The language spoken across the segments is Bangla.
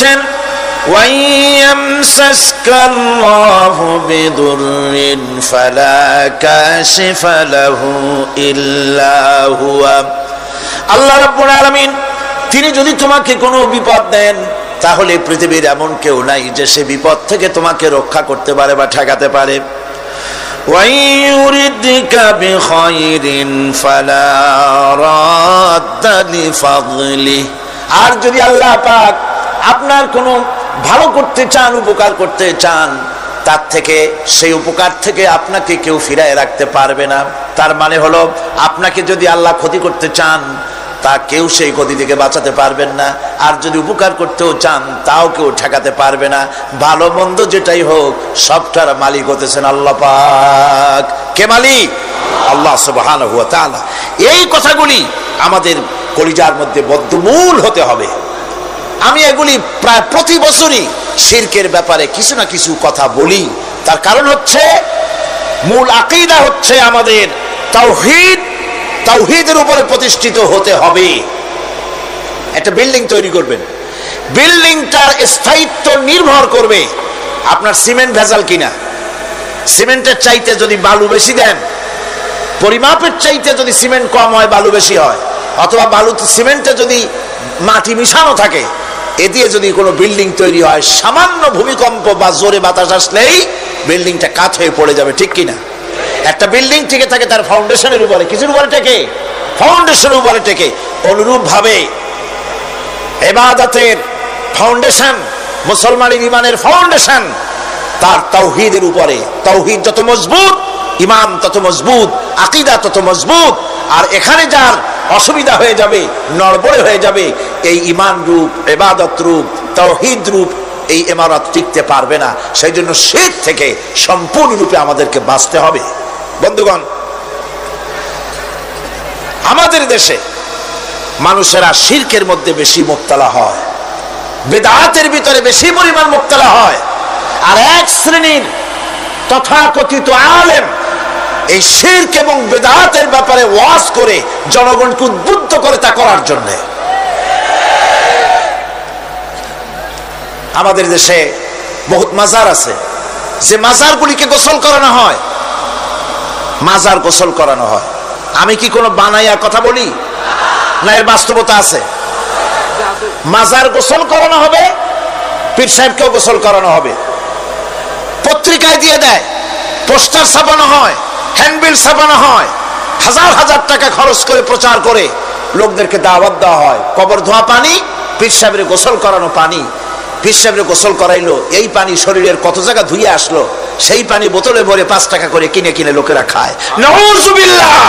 বলেছেন ওয়াইয়ামসাসকাল্লাহু বিদুররিন ফালা কাশিফা লাহু ইল্লা হুয়া। আল্লাহ রাব্বুল আলামিন তিনি যদি তোমাকে কোনো বিপদ দেন তাহলে পৃথিবীর এমন কেউ নাই যে সে বিপদ থেকে তোমাকে রক্ষা করতে পারে বা ঠেকাতে পারে। ওয়াইয়ুরিদকা বিখাইরিন ফালা রাদ্দা লিফাদলিহি। আর যদি আল্লাহ পাক আপনার কোনো ভালো করতে চান, উপকার করতে চান, তার থেকে সেই উপকার থেকে আপনাকে কেউ ফিরায় রাখতে পারবে না। তার মানে হলো আপনাকে যদি আল্লাহ ক্ষতি করতে চান তা কেউ সেই ক্ষতি থেকে বাঁচাতে পারবেন না, আর যদি উপকার করতেও চান তাও কেউ ঠেকাতে পারবে না। ভালো মন্দ যেটাই হোক সবটার মালিক হতেছেন আল্লাহ পাক। কে মালিক? আল্লাহ সুবহানাহু ওয়া তাআলা। এই কথাগুলি আমাদের কলিজার মধ্যে বদ্ধমূল হতে হবে। আমি এগুলি প্রায় প্রতি বছরই শিরকের ব্যাপারে কিছু না কিছু কথা বলি। তার কারণ হচ্ছে মূল আকীদা হচ্ছে আমাদের তাওহীদ। তাওহীদের উপরে প্রতিষ্ঠিত হতে হবে। একটা বিল্ডিং তৈরি করবেন, বিল্ডিংটার স্থায়িত্ব নির্ভর করবে আপনার সিমেন্ট ভেজাল কিনা। সিমেন্টের চাইতে যদি বালু বেশি দেন, পরিমাপের চাইতে যদি সিমেন্ট কম হয় বালু বেশি হয়, অথবা বালু সিমেন্টে যদি মাটি মিশানো থাকে, এ দিয়ে যদি কোনো বিল্ডিং তৈরি হয়, সামান্য ভূমিকম্প বা জোরে বাতাস আসলেই বিল্ডিংটা কাত হয়ে পড়ে যাবে, ঠিক কিনা? একটা বিল্ডিং টিকে থাকে তার ফাউন্ডেশনের উপরে, কিছুর উপরে টেকে, ফাউন্ডেশনের উপরে টেকে। অনুরূপ ভাবে ইবাদতের ফাউন্ডেশন, মুসলমানের ঈমানের ফাউন্ডেশন তার তাওহীদের উপরে। তাওহীদ যত মজবুত, ঈমান তত মজবুত, আকীদা তত মজবুত। আর এখানে যার অসুবিধা হয়ে যাবে, নড়বড়ে হয়ে যাবে, এই ঈমান রূপ, ইবাদত রূপ, তাওহীদ রূপ এই ইমারত টিকতে পারবে না। সেই জন্য শিরক থেকে সম্পূর্ণরূপে আমাদেরকে বাঁচতে হবে। বন্ধুগণ, আমাদের দেশে মানুষেরা শিরকের মধ্যে বেশি মুবতালা হয়, বিদআতের ভিতরে বেশি পরিমাণ মুবতালা হয়। আর এক শ্রেণীর তথাকথিত আলেম এই শিরক এবং বিদআতের ব্যাপারে ওয়াজ করে জনগণকে উদ্বুদ্ধ করে তা করার জন্য। আমাদের দেশে বহুত মাজার আছে, যে মাজারগুলিকে গোসল করানো হয়, মাজার গোসল করানো হয়। আমি কি কোনো বানাইয়া কথা বলি না, এর বাস্তবতা আছে? মাজার গোসল করানো হবে, পীর সাহেবকেও গোসল করানো হবে, পত্রিকায় দিয়ে দেয়, পোস্টার ছাপানো হয়, হ্যান্ডবিল ছাপানো হয়, হাজার হাজার টাকা খরচ করে প্রচার করে লোকদেরকে দাওয়াত দেওয়া হয়। কবর ধোয়া পানি, পীর সাহেবের গোসল করানো পানি। পীর সাহেবের গোসল করাইলো, এই পানি শরীরের কত জায়গা ধুয়ে আসলো, সেই পানি বোতলে ভরে 5 টাকা করে কিনে কিনে লোকেরা খায়। নাউযুবিল্লাহ।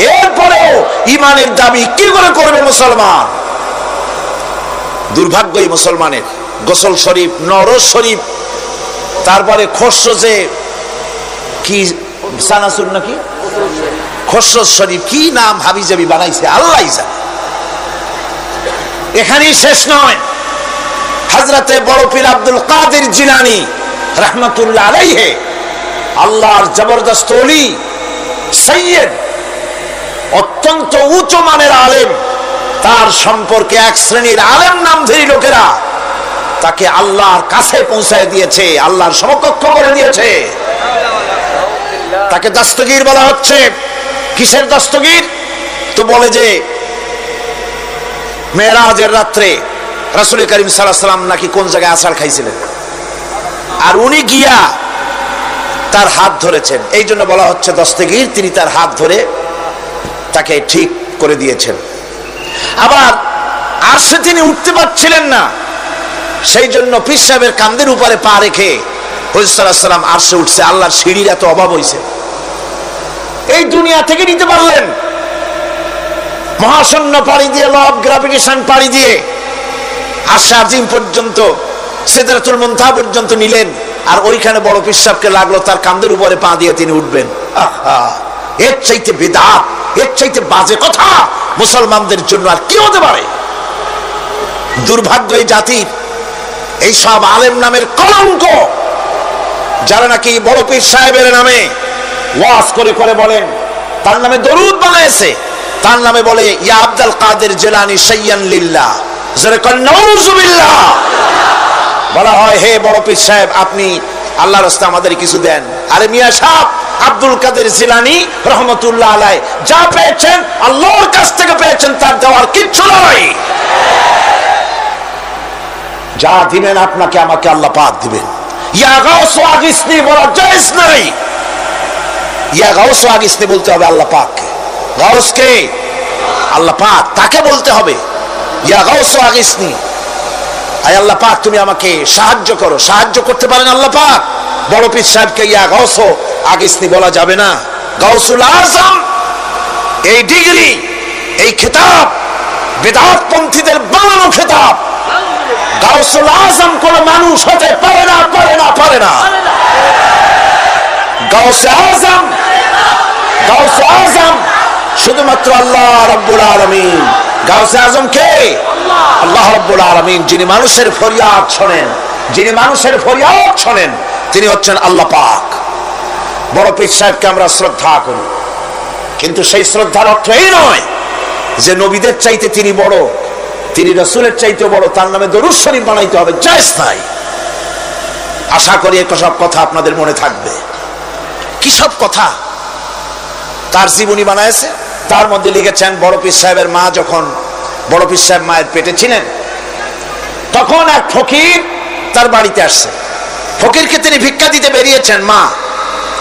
এরপরেও ঈমানের দাবি কি করে করবে মুসলমান? দুর্ভাগ্য এই মুসলমানের। গোসল শরীফ, নরজ শরীফ, তারপরে খসরজে কি সানাসুর নাকি খসরজ শরীফ, কি নাম হাবিজাবি বানাইছে আল্লাহই জানে। এখানেই শেষ নয়। হযরতে বড় পীর আব্দুল কাদের জিলানী রাহমাতুল্লাহ আলাইহি, আল্লাহর জবরদস্ত ওলি, সাইয়্যিদ, অত্যন্ত উচ্চ মানের আলেম, তার সম্পর্কে এক শ্রেণীর আলেম নামধারী লোকেরা তাকে আল্লাহর কাছে পৌঁছায় দিয়েছে, আল্লাহর সমকক্ষ করে দিয়েছে। তাকে দস্তগীর বলা হচ্ছে। কিসের দস্তগীর? তো বলে যে মেরাজের রাত্রে রাসূল করিম সাল্লাল্লাহু আলাইহি ওয়াসাল্লাম নাকি কোন জায়গায় আছাড় খাইছিলেন, আর উনি গিয়া তার হাত ধরেছেন, এই জন্য বলা হচ্ছে দস্তগীর। তিনি তার হাত ধরে তাকে ঠিক করে দিয়েছেন। আবার আরশে তিনি উঠতে পারছিলেন না, সেই জন্য পীর সাহেবের কাঁধের উপরে পা রেখে হুজুর সাল্লাল্লাহু আলাইহি ওয়াসাল্লাম আরশে উঠছে। আল্লাহর সিঁড়ির এত অভাব হয়েছে, এই দুনিয়া থেকে নিতে পারলেন, মহাশূন্য পাড়ি দিয়ে, ল অফ গ্রাভিটেশন পাড়ি দিয়ে আরশে আজিম পর্যন্ত, সিদরাতুল মুনতাহা পর্যন্ত নিলেন। আর ওইখানে বড় পীর সাহেবকে লাগলো তার কাঁধের উপরে পা দিয়ে তিনি উঠবেন। আহা, এর চাইতে বিদআত, এর চাইতে বাজে কথা মুসলমানদের জন্য আর কি হতে পারে? দুর্ভাগ্য এই জাতির, এই সব আলেম নামের কলঙ্ক, যারা নাকি বড় পীর সাহেবের নামে ওয়াজ করে করে বলেন, তার নামে দরুদ বানাইছে, তার নামে বলে ইয়া আব্দুল কাদের জিলানী শাইয়ান লিল্লাহ, যারা কয় নাউযুবিল্লাহ। বলা হয় হে বড় পীর সাহেব আপনি আল্লাহর রাস্তায় আমাদের কিছু দেন। আরে মিয়া সাহেব, আব্দুল কাদের জিলানী রহমতুল্লাহ আলাইহি যা পেয়েছেন আল্লাহর কাছ থেকে পেয়েছেন, তার দেওয়ার কিচ্ছু নয়। যা দিবেন আপনাকে আমাকে আল্লাহ পাক দিবেন। ইয়া গাউস আগিসনি বলা জায়েজ নাই। ইয়া গাউস আগিসনি বলতে হবে আল্লাহ পাককে। গাউস কে? আল্লাহ পাক, তাকে বলতে হবে ইয়া গাউস আগিসনি, আয় আল্লাহ পাক তুমি আমাকে সাহায্য করো। সাহায্য করতে পারেন আল্লাহ পাক। বড় পীর সাহেবকে ইয়া গাউস আগিসনি বলা যাবে না। গাউসুল আজম এই ডিগ্রি, এই খেতাব বিদআত পন্থীদের বানানো খেতাব। গাউসুল আজম কোন মানুষ হতে পারে না, পারে না, পারে না। গাউসে আজম, গাউসে আজম শুধুমাত্র আল্লাহ রাব্বুল আলামিন। গাউসে আজম কে? আল্লাহ রাব্বুল আলামিন, যিনি মানুষের ফরিয়াদ শোনেন, যিনি মানুষের ফরিয়াদ শোনেন, তিনি হচ্ছেন আল্লাহ পাক। বড় পীর সাহেবকে আমরা শ্রদ্ধা করি, কিন্তু সেই শ্রদ্ধার অর্থ এই নয় যে নবীদের চাইতে তিনি বড়, তিনি রাসূলের চাইতে বড়, তার নামে দরুদ শরীফ বানাইতে হবে, জায়েজ নাই। আশা করি এই সব কথা আপনাদের মনে থাকবে। কি সব কথা তার জীবনী বানাইছে, তার মধ্যে লিখেছেন বড় পীর সাহেবের মা যখন, বড় পীর সাহেব মায়ের পেটে ছিলেন, তখন এক ফকির তার বাড়িতে আসছে। ফকিরকে তিনি ভিক্ষা দিতে বেরিয়েছেন মা।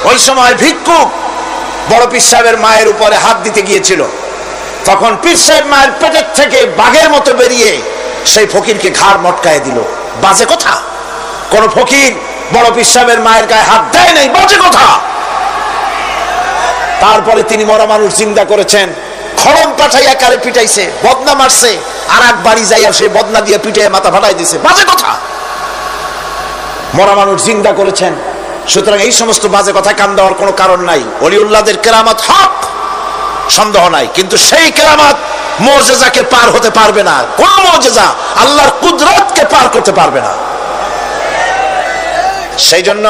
ওই সময় ভিক্ষুক বড় পীর সাহেবের মায়ের উপরে হাত দিতে গিয়েছিল। তখন পীর সাহেব মায়ের পেটের থেকে বাঘের মতো বেরিয়ে সেই ফকিরকে ঘাড় মটকায় দিল। বাজে কথা। কোন ফকির বড় পীর সাহেবের মায়ের গায়ে হাত দেয় নাই, বাজে কথা। তারপরে তিনি মরা মানুষ জিন্দা করেছেন, খড়ম পাঠাইয়া কারে পিটাইছে, বদনা মারছে, আর এক বাড়ি যাইয়া সে বদনা দিয়ে পিটাইয়া মাথা ফাটাই দিছে, বাজে কথা। মরা মানুষ জিন্দা করেছেন। সুতরাং এই সমস্ত বাজে কথা কান দেওয়ার কোনো কারণ নাই। ওলিউল্লাহদের কেরামত হক, সন্দেহ নাই, কিন্তু সেই কেরামত মুজিজাকে পার হতে পারবে না। কোন মুজিজা আল্লাহর কুদরতকে পার করতে পারবে না। সেই জন্য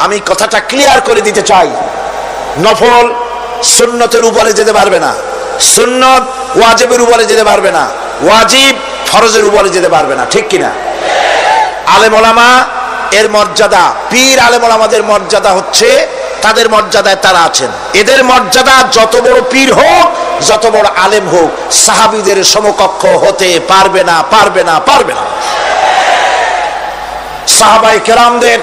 আমি কথাটা ক্লিয়ার করে দিতে চাই, নফল সুন্নতের উপরে যেতে পারবে না, সুন্নত ওয়াজিবের উপরে যেতে পারবে না, ওয়াজিব ফরজের উপরে যেতে পারবে না, ঠিক কিনা? আলেম ওলামা এর মর্যাদা, পীর আলেম ওলামাদের মর্যাদা হচ্ছে তাদের মর্যাদায় তারা আছেন। এদের মর্যাদা যত বড় পীর হোক, যত বড় আলেম হোক, সাহাবীদের সমকক্ষ হতে পারবে না, পারবে না, পারবে না। সাহাবায়ে কেরামদের,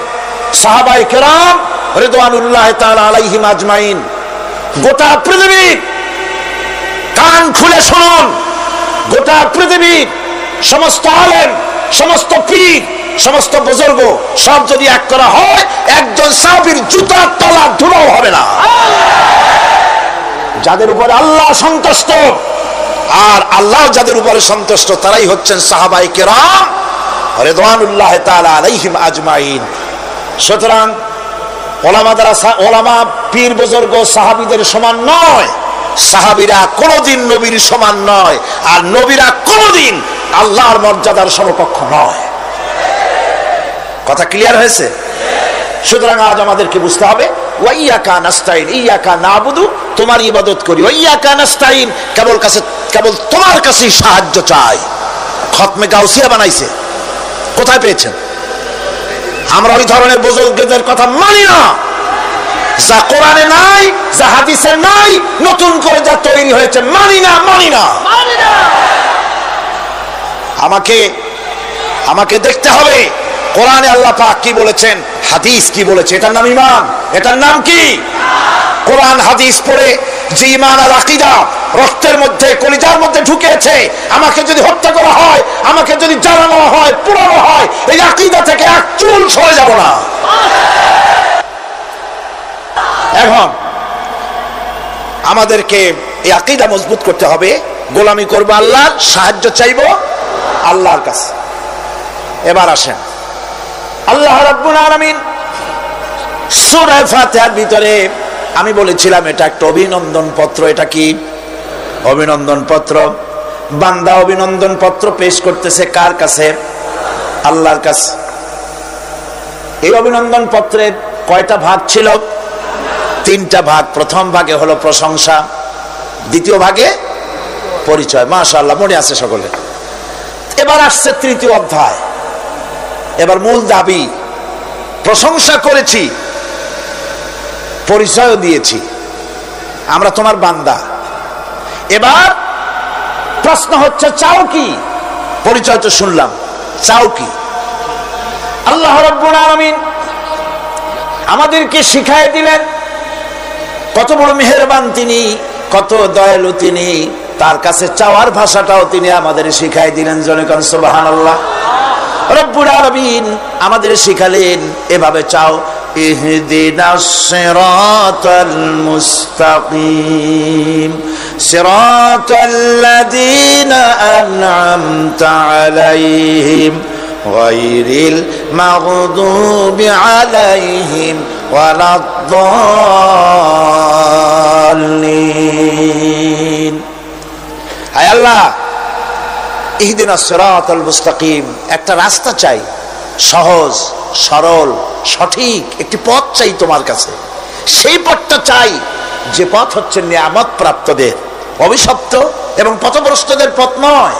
সাহাবায়ে কেরাম রিদওয়ানুল্লাহ তাআলা আলাইহিম আজমাইন, গোটা পৃথিবী কান খুলে শুনুন, গোটা পৃথিবীর সমস্ত আলেম, সমস্ত পীর, সমস্ত বুজুর্গ সব যদি এক করা হয়, একজন সাহাবীর জুতার তলা ধুলাও হবে না। যাদের উপরে আল্লাহ সন্তুষ্ট, আর আল্লাহ যাদের উপরে সন্তুষ্ট, তারাই হচ্ছেন সাহাবায়ে কেরাম রিদওয়ানুল্লাহ তাআলা আলাইহিম আজমাইন। সুতরাং ওলামা পীর বুজুর্গ সাহাবীদের সমান নয়, সাহাবীরা কোনদিন নবীর সমান নয়, আর নবীরা কোনদিন আল্লাহর মর্যাদার সমকক্ষ নয়। কথা ক্লিয়ার হয়েছে? সুতরাং আজ আমাদেরকে বুঝতে হবে ওয়াইয়াকা নাস্তাইন, ইয়াকা নাবুদু, তোমার ইবাদত করি, ওয়াইয়াকা নাস্তাইন, কেবল তোমার কাছেই সাহায্য চাই। খতমে গাউসিয়া বানাইছে, কোথায় পেয়েছেন? আমরা ওই ধরনের বুজুর্গদের কথা মানি না। যা কোরআনে নাই, যা হাদিসে নাই, নতুন করে যা তৈরি হয়েছে মানি না, মানি না। আমাকে দেখতে হবে কোরআনে আল্লাহ পাক কি বলেছেন, হাদিস কি বলেছে। এটার নাম ঈমান, এটার নাম কি? কোরআন হাদিস পড়ে যে ঈমান আর আকীদা রক্তের মধ্যে, কলিজার মধ্যে ঢুকেছে, আমাকে যদি হত্যা করা হয়, আমাকে যদি জ্বালানো হয়, পোড়ানো হয়, এই আকীদা থেকে এক চুল সরে যাব না। এখন আমাদেরকে এই আকীদা মজবুত করতে হবে। গোলামি করব আল্লাহর, সাহায্য চাইব আল্লাহর কাছে। এবার আসেন, আল্লাহ রাব্বুল আলামিন সূরা ফাতিহার ভিতরে আমি বলেছিলাম এটা একটা অভিনন্দন পত্র। এটা কি? অভিনন্দন পত্র। বান্দা অভিনন্দন পত্র পেশ করতেছে কার কাছে? আল্লাহর কাছে। এই অভিনন্দন পত্রের কয়টা ভাগ ছিল? তিনটা ভাগ। প্রথম ভাগে হলো প্রশংসা, দ্বিতীয় ভাগে পরিচয়। মাশাআল্লাহ, মনে আছে সকলে। এবার আসছে তৃতীয় অধ্যায়। এবার মূল দাবি, প্রশংসা করেছি, পরিচয় দিয়েছি, আমরা তোমার বান্দা। এবার প্রশ্ন হচ্ছে চাও কি? পরিচয় তো শুনলাম, চাও কি? আল্লাহ রাব্বুল আলামিন আমাদেরকে শিখায় দিলেন, কত বড় মেহেরবান তিনি, কত দয়ালু তিনি। তার কাছে চাওয়ার ভাষাটাও তিনি আমাদের শিখায় দিলেন। জনে কোন সুবহানাল্লাহ। রব্বুল আলামিন আমাদের শিখালেন, এভাবে চাও, ইহদিনাস সিরাতাল মুস্তাকিম সিরাতাল্লাযীনা আন'আমতা আলাইহিম গায়রিল মাগদুবি আলাইহিম ওয়ালাদ-দাল্লিন। হায় আল্লাহ, ইহদিনাস সিরাতাল মুস্তাকিম, একটা রাস্তা চাই, সহজ সরল সঠিক একটি পথ চাই তোমার কাছে। সেই পথটা চাই যে পথ হচ্ছে নিয়ামত প্রাপ্তদের, অভিশপ্ত এবং পথভ্রষ্টদের পথ নয়।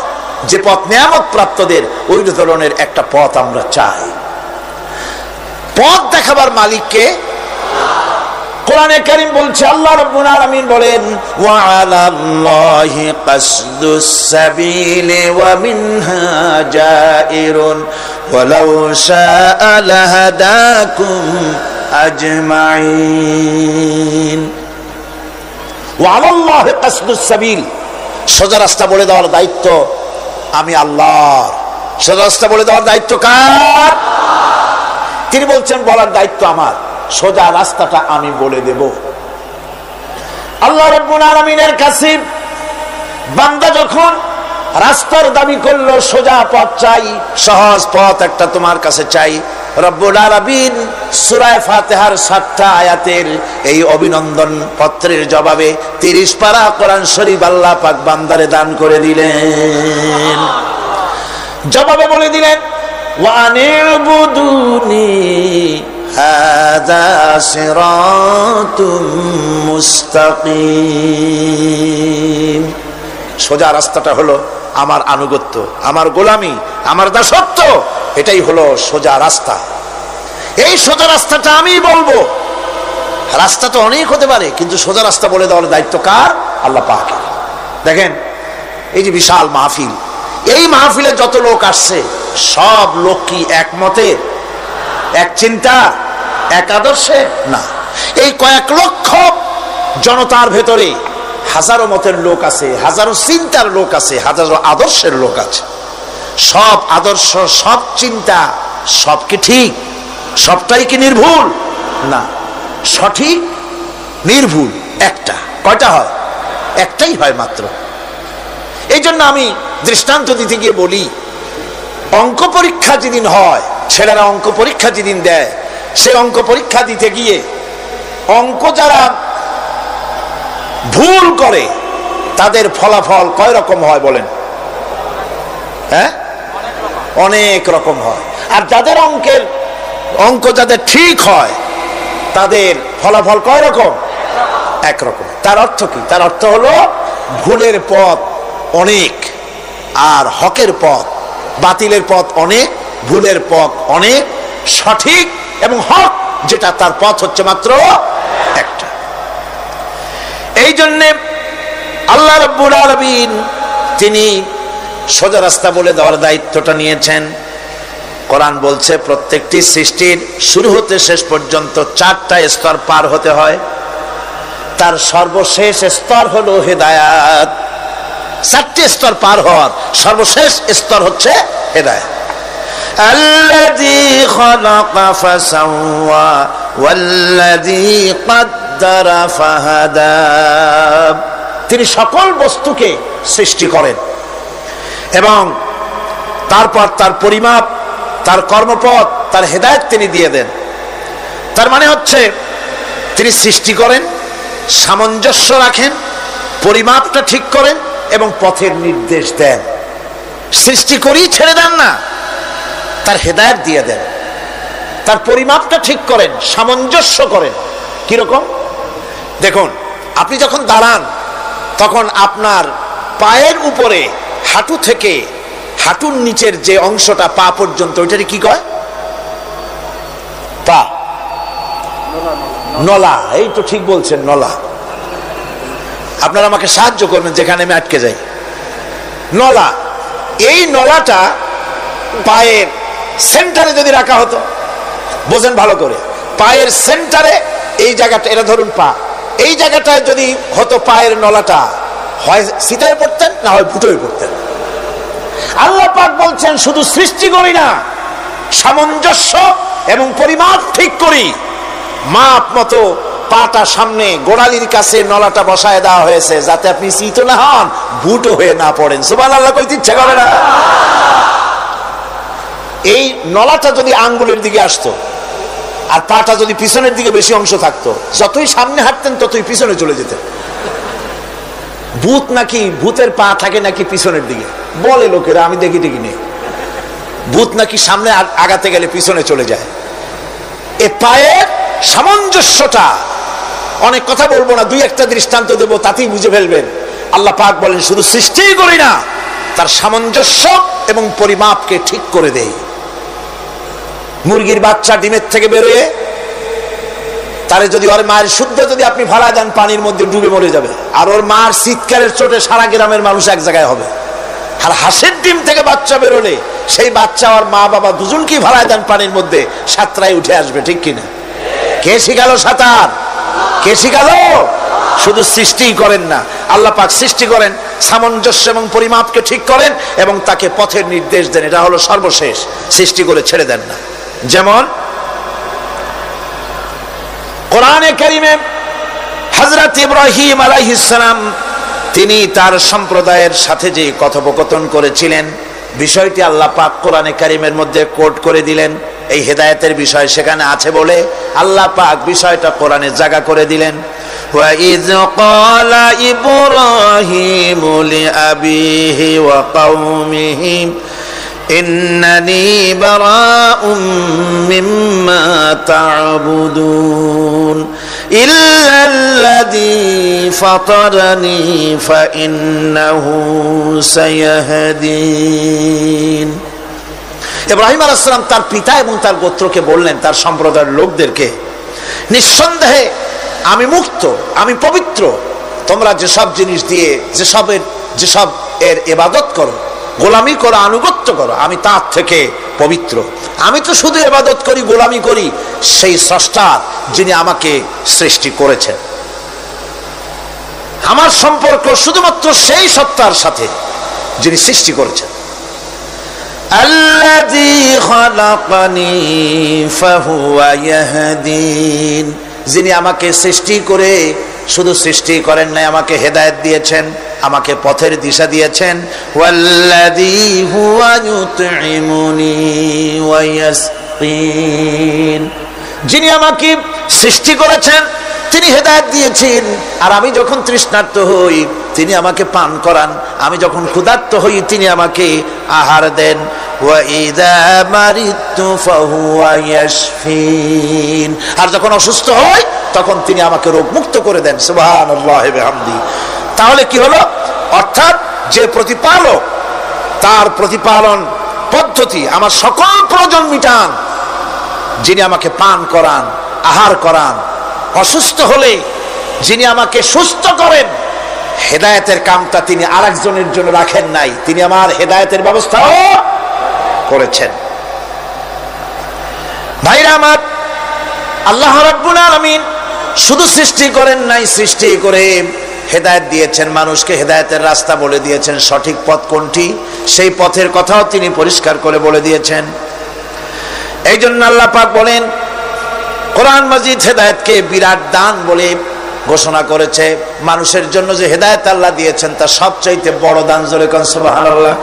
যে পথ নিয়ামত প্রাপ্তদের, ওই ধরনের একটা পথ আমরা চাই। পথ দেখাবার মালিককে কোরআনে কারীম বলছে, আল্লাহ রাব্বুল আলামিন বলেন, ওয়া আলাল্লাহি কাসদুস সাবিলি ওয়া মিনহা জাইরুন ওয়ালাউ শাআ লাহাদাকুম আজমাইন। ওয়া আলাল্লাহি কাসদুস সাবিল, সোজা রাস্তা বলে দেওয়ার দায়িত্ব আমি আল্লাহর। সোজা রাস্তা বলে দেওয়ার দায়িত্ব কার? তিনি বলছেন বলার দায়িত্ব আমার, সোজা রাস্তাটা আমি বলে দেব। আল্লাহ রাব্বুল আলামিনের কাছে বান্দা যখন রাস্তার দাবি করলো, সোজা পথ চাই, সহজ পথ একটা তোমার কাছে চাই, রব্বুল আলামিন সূরা ফাতিহার 7টা আয়াতের এই অভিনন্দন পত্রের জবাবে 30 পারা কোরআন শরীফ আল্লাহ পাক বান্দারে দান করে দিলেন। জবাবে বলে দিলেন, ওয়া আনি'বুদুনি হাযা সিরাতুম মুস্তাকিম। সোজা রাস্তাটা হলো আমার আনুগত্য, আমার গোলামি, আমার দাসত্ব, এটাই হলো সোজা রাস্তা। এই সোজা রাস্তাটা আমি বলবো। রাস্তা তো অনেক হতে পারে, কিন্তু সোজা রাস্তা বলে দেওয়ার দায়িত্ব কার? আল্লাহ পাকের। দেখেন, এই যে বিশাল মাহফিল, এই মাহফিলে যত লোক আসছে, সব লোক কি একমতে, এক চিন্তা, এক আদর্শে? না। এই কয়েক লক্ষ জনতার ভেতরে হাজারো মতের লোক আছে, হাজারো চিন্তার লোক আছে, হাজারো আদর্শের লোক আছে। সব আদর্শ, সব চিন্তা, সব কি ঠিক? সবটাই কি নির্ভুল? না, সঠিক নির্ভুল একটা। কয়টা হয়? একটাই হয় মাত্র। এই জন্য আমি দৃষ্টান্ত দিতে গিয়ে বলি, অঙ্ক পরীক্ষা যেদিন হয়, ছেলেরা অঙ্ক পরীক্ষা যেদিন দেয়, সে অঙ্ক পরীক্ষা দিতে গিয়ে অঙ্ক যারা ভুল করে তাদের ফলাফল কয় রকম হয় বলেন? হ্যাঁ, অনেক রকম হয়। আর যাদের অঙ্ক যাদের ঠিক হয়, তাদের ফলাফল কয় রকম? একরকম। তার অর্থ কি? তার অর্থ হলো ভুলের পথ অনেক, আর হকের পথ, বাতিলের পথ অনেক, ভুলের পথ অনেক, সঠিক এবং হক যেটা, তার পথ হচ্ছে মাত্র একটা। এই জন্যে আল্লাহ রাব্বুল আলামিন তিনি সোজা রাস্তা বলে দেওয়ার দায়িত্বটা নিয়েছেন। কোরআন বলছে প্রত্যেকটি সৃষ্টির শুরু হতে শেষ পর্যন্ত 4টা স্তর পার হতে হয়। তার সর্বশেষ স্তর হলো হেদায়াত। 4টি স্তর পার হওয়ার সর্বশেষ স্তর হচ্ছে হেদায়াত। আল্লাযী খালাকা ফাসাওয়া ওয়াল্লাযী কাদ্দারা ফাহাদা। তিনি সকল বস্তুকে সৃষ্টি করেন এবং তারপর তার পরিমাপ, তার কর্মপথ, তার হেদায়েত তিনি দিয়ে দেন। তার মানে হচ্ছে তিনি সৃষ্টি করেন, সামঞ্জস্য রাখেন, পরিমাপটা ঠিক করেন এবং পথের নির্দেশ দেন। সৃষ্টি করেই ছেড়ে দেন না, তার হেদায়েত দিয়ে দেন, তার পরিমাপটা ঠিক করেন, সামঞ্জস্য করেন। কিরকম? দেখুন, আপনি যখন দাঁড়ান তখন আপনার পায়ের উপরে হাঁটু থেকে হাঁটুর নিচের যে অংশটা পা পর্যন্ত, ওইটারে কি কয়? পা, নলা। এই তো ঠিক বলছেন, নলা। আপনারা আমাকে সাহায্য করবেন যেখানে আমি আটকে যাই। নলা, এই নলাটা পায়ের সেন্টারে যদি রাখা হতো, বোঝেন ভালো করে, পায়ের সেন্টারে এই জায়গাটা, এটা ধরুন পা, এই জায়গাটায় যদি হতো পায়ের নলাটা, হয় সিতায় পড়তেন, না হয় ফুটোয় পড়তেন। আল্লাহ পাক বলছেন শুধু সৃষ্টি করি না, সামঞ্জস্য এবং পরিমাপ ঠিক করি। মাপ মতো পাটা সামনে গোড়ালির কাছে নলাটা বসায় দেওয়া হয়েছে, যাতে আপনি চিত না হন, বুটো হয়ে না পড়েন। সুবহানাল্লাহ কইতে ইচ্ছা করে না? এই নলাটা যদি আঙ্গুলের দিকে আসতো, আর পাটা যদি পিছনের দিকে বেশি অংশ থাকতো, যতই সামনে হাঁটতেন ততই পিছনে চলে যেতেন। ভূত নাকি, ভূতের পা থাকে নাকি পিছনের দিকে, বলে লোকেরা, আমি দেখি নেই। ভূত নাকি সামনে আগাতে গেলে পিছনে চলে যায়। এ পায়ের সামঞ্জস্যটা, অনেক কথা বলবো না, দুই একটা দৃষ্টান্ত দেবো, তাতেই বুঝে ফেলবেন। আল্লাহ পাক বলেন শুধু সৃষ্টিই করি না, তার সামঞ্জস্য এবং পরিমাপকে ঠিক করে দেই। মুরগির বাচ্চা ডিমের থেকে বেরোয়, তারে যদি ওর মায়ের শুদ্ধ যদি আপনি ফালা দেন, পানির মধ্যে ডুবে মরে যাবে, আর ওর মার চিৎকারের চোটে সারা গ্রামের মানুষ এক জায়গায় হবে। আর হাঁসের ডিম থেকে বাচ্চা বেরোলে সেই বাচ্চা আর মা বাবা দুজনকেই ফালা দেন পানির মধ্যে, সাঁতরায় উঠে আসবে, ঠিক কিনা? কে শিখালো সাঁতার? কে শিখালো? শুধু সৃষ্টি করেন না, আল্লাহ পাক সৃষ্টি করেন, সামঞ্জস্য এবং পরিমাপকে ঠিক করেন এবং তাকে পথের নির্দেশ দেন। এটা হলো সর্বশেষ, সৃষ্টি করে ছেড়ে দেন না। যেমন কোরআনে কারিমে হযরত ইব্রাহিম আলাইহিস সালাম, তিনি তার সম্প্রদায়ের সাথে যে কথোপকথন করেছিলেন, বিষয়টি আল্লাহ পাক কোরআনে কারিমের মধ্যে কোট করে দিলেন। এই হেদায়েতের বিষয় সেখানে আছে বলে আল্লাহ পাক বিষয়টা কোরআনে জায়গা করে দিলেন। وَإِذْ قَالَ إِبْرَاهِيمُ لِأَبِيهِ وَقَوْمِهِ إِنَّنِي بَرَاءٌ مِّمَّا تَعْبُدُونَ إِلَّا الَّذِي فَطَرَنِي فَإِنَّهُ سَيَهْدِينِ। ইব্রাহিম আলাইহিস সালাম তার পিতা এবং তার গোত্রকে বললেন, তার সম্প্রদায়ের লোকদেরকে, নিঃসন্দেহে আমি মুক্ত, আমি পবিত্র। তোমরা যেসব জিনিস দিয়ে যেসব এর ইবাদত করো, গোলামি করো, আনুগত্য করো, আমি তার থেকে পবিত্র। আমি তো শুধু ইবাদত করি, গোলামি করি সেই স্রষ্টা যিনি আমাকে সৃষ্টি করেছেন। আমার সম্পর্ক শুধুমাত্র সেই সত্তার সাথে যিনি সৃষ্টি করেছেন। আল্লাযী খালাকানি ফাহুয়া ইয়াহদিন, যিনি আমাকে সৃষ্টি করে শুধু সৃষ্টি করেন নাই, আমাকে হেদায়েত দিয়েছেন, আমাকে পথের দিশা দিয়েছেন। ওয়াল্লাযী হুয়া ইউতঈমুনি ওয়া ইয়াসকিন, যিনি আমাকে সৃষ্টি করেছেন তিনি হেদায়েত দিয়েছেন, আর আমি যখন তৃষ্ণার্ত হই তিনি আমাকে পান করান, আমি যখন ক্ষুধার্ত হই তিনি আমাকে আহার দেন। ওয়া ইযা মারিতু ফাহুয়া ইয়াশফিন, আর যখন অসুস্থ হই তখন তিনি আমাকে রোগ মুক্ত করে দেন। সুবহানাল্লাহি ওয়া বিহামদি। তাহলে কি হলো? অর্থাৎ যে প্রতিপালক, তার প্রতিপালন পদ্ধতি আমার সকল প্রয়োজন মিটান, যিনি আমাকে পান করান, আহার করান, অসুস্থ হলে যিনি আমাকে সুস্থ করেন। হেদায়েতের কামটা তিনি আরেকজনের জন্য রাখেন নাই, তিনি আমার হেদায়েতের ব্যবস্থাও করেছেন। ভাইরা আমার, আল্লাহ রাব্বুল আলামিন শুধু সৃষ্টি করেন নাই, সৃষ্টি করে হেদায়েত দিয়েছেন, মানুষকে হেদায়েতের রাস্তা বলে দিয়েছেন। সঠিক পথ কোনটি সেই পথের কথাও তিনি পরিষ্কার করে বলে দিয়েছেন। এই জন্য আল্লাহ পাক বলেন, কোরআন মাজিদ হেদায়েতকে বিরাট দান বলে ঘোষণা করেছে। মানুষের জন্য যে হেদায়েত আল্লাহ দিয়েছেন তার সবচাইতে বড় দান, জোরে কোন সুবহানাল্লাহ।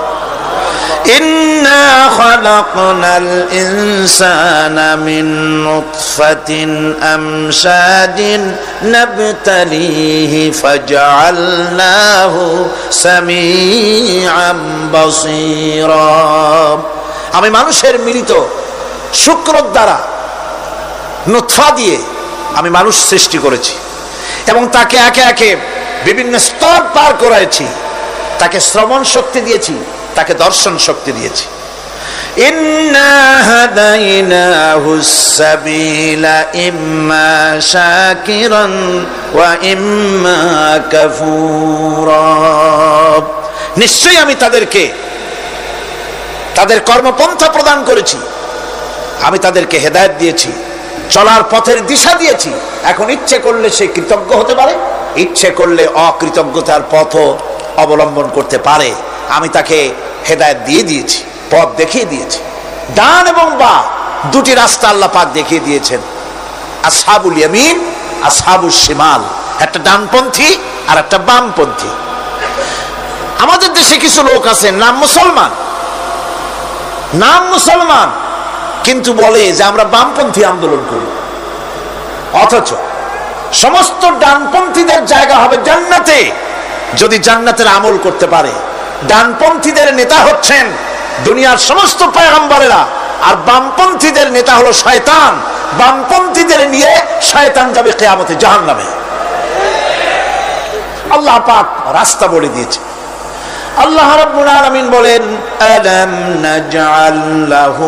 ইন্না খালাকনাল ইনসানা মিন নুতফাতিন আমশাদিন নাবতালিহি ফাজআলনাহু সামিআম বাসীরা। আমি মানুষের মিলিত শুক্র দ্বারা, নুতফা দিয়ে আমি মানুষ সৃষ্টি করেছি এবং তাকে একে একে বিভিন্ন স্তর পার করাইছি। তাকে শ্রবণ শক্তি দিয়েছি, তাকে দর্শন শক্তি দিয়েছি। ইন্না হাদাইনাহুস সাবিলা ইম্মা শাকিরান ওয়া ইম্মা কাফুরা। নিশ্চয়ই আমি তাদেরকে তাদের কর্মপন্থা প্রদান করেছি, আমি তাদেরকে হেদায়েত দিয়েছি, চলার পথের দিশা দিয়েছি। এখন ইচ্ছে করলে সে কৃতজ্ঞ হতে পারে, ইচ্ছে করলে অকৃতজ্ঞতার পথও অবলম্বন করতে পারে। আমি তাকে হেদায়েত দিয়ে দিয়েছি, পথ দেখিয়ে দিয়েছি। ডান এবং বাম দুটি রাস্তা আল্লাহ পাক দেখিয়ে দিয়েছেন। আসহাবুল ইয়ামিন, আসহাবুশ শিমাল, একটা ডানপন্থী আর একটা বামপন্থী। আমাদের দেশে কিছু লোক আছে নাম মুসলমান, কিন্তু বলে যে আমরা বামপন্থী আন্দোলন করি, অথচ সমস্ত ডানপন্থীদের জায়গা হবে জান্নাতে যদি জান্নাতের আমল করতে পারে। ডানপন্থীদের নেতা হচ্ছেন দুনিয়ার সমস্ত পয়গম্বরেরা, আর বামপন্থীদের নেতা হলো শয়তান। বামপন্থীদের নিয়ে শয়তান যাবে কিয়ামতে জাহান্নামে। আল্লাহ পাক রাস্তা বলে দিয়েছে। আল্লাহ রাব্বুল আলামিন বলেন, আলাম নাজআল লাহু